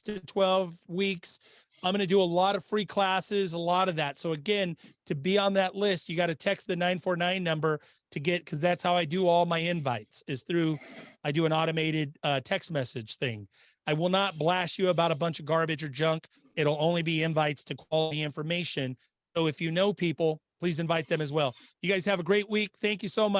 to 12 weeks. I'm going to do a lot of free classes, a lot of that. So again, to be on that list, you got to text the 949 number to get, because that's how I do all my invites, is through, I do an automated text message thing. I will not blast you about a bunch of garbage or junk. It'll only be invites to quality information. So if you know people, please invite them as well. You guys have a great week. Thank you so much.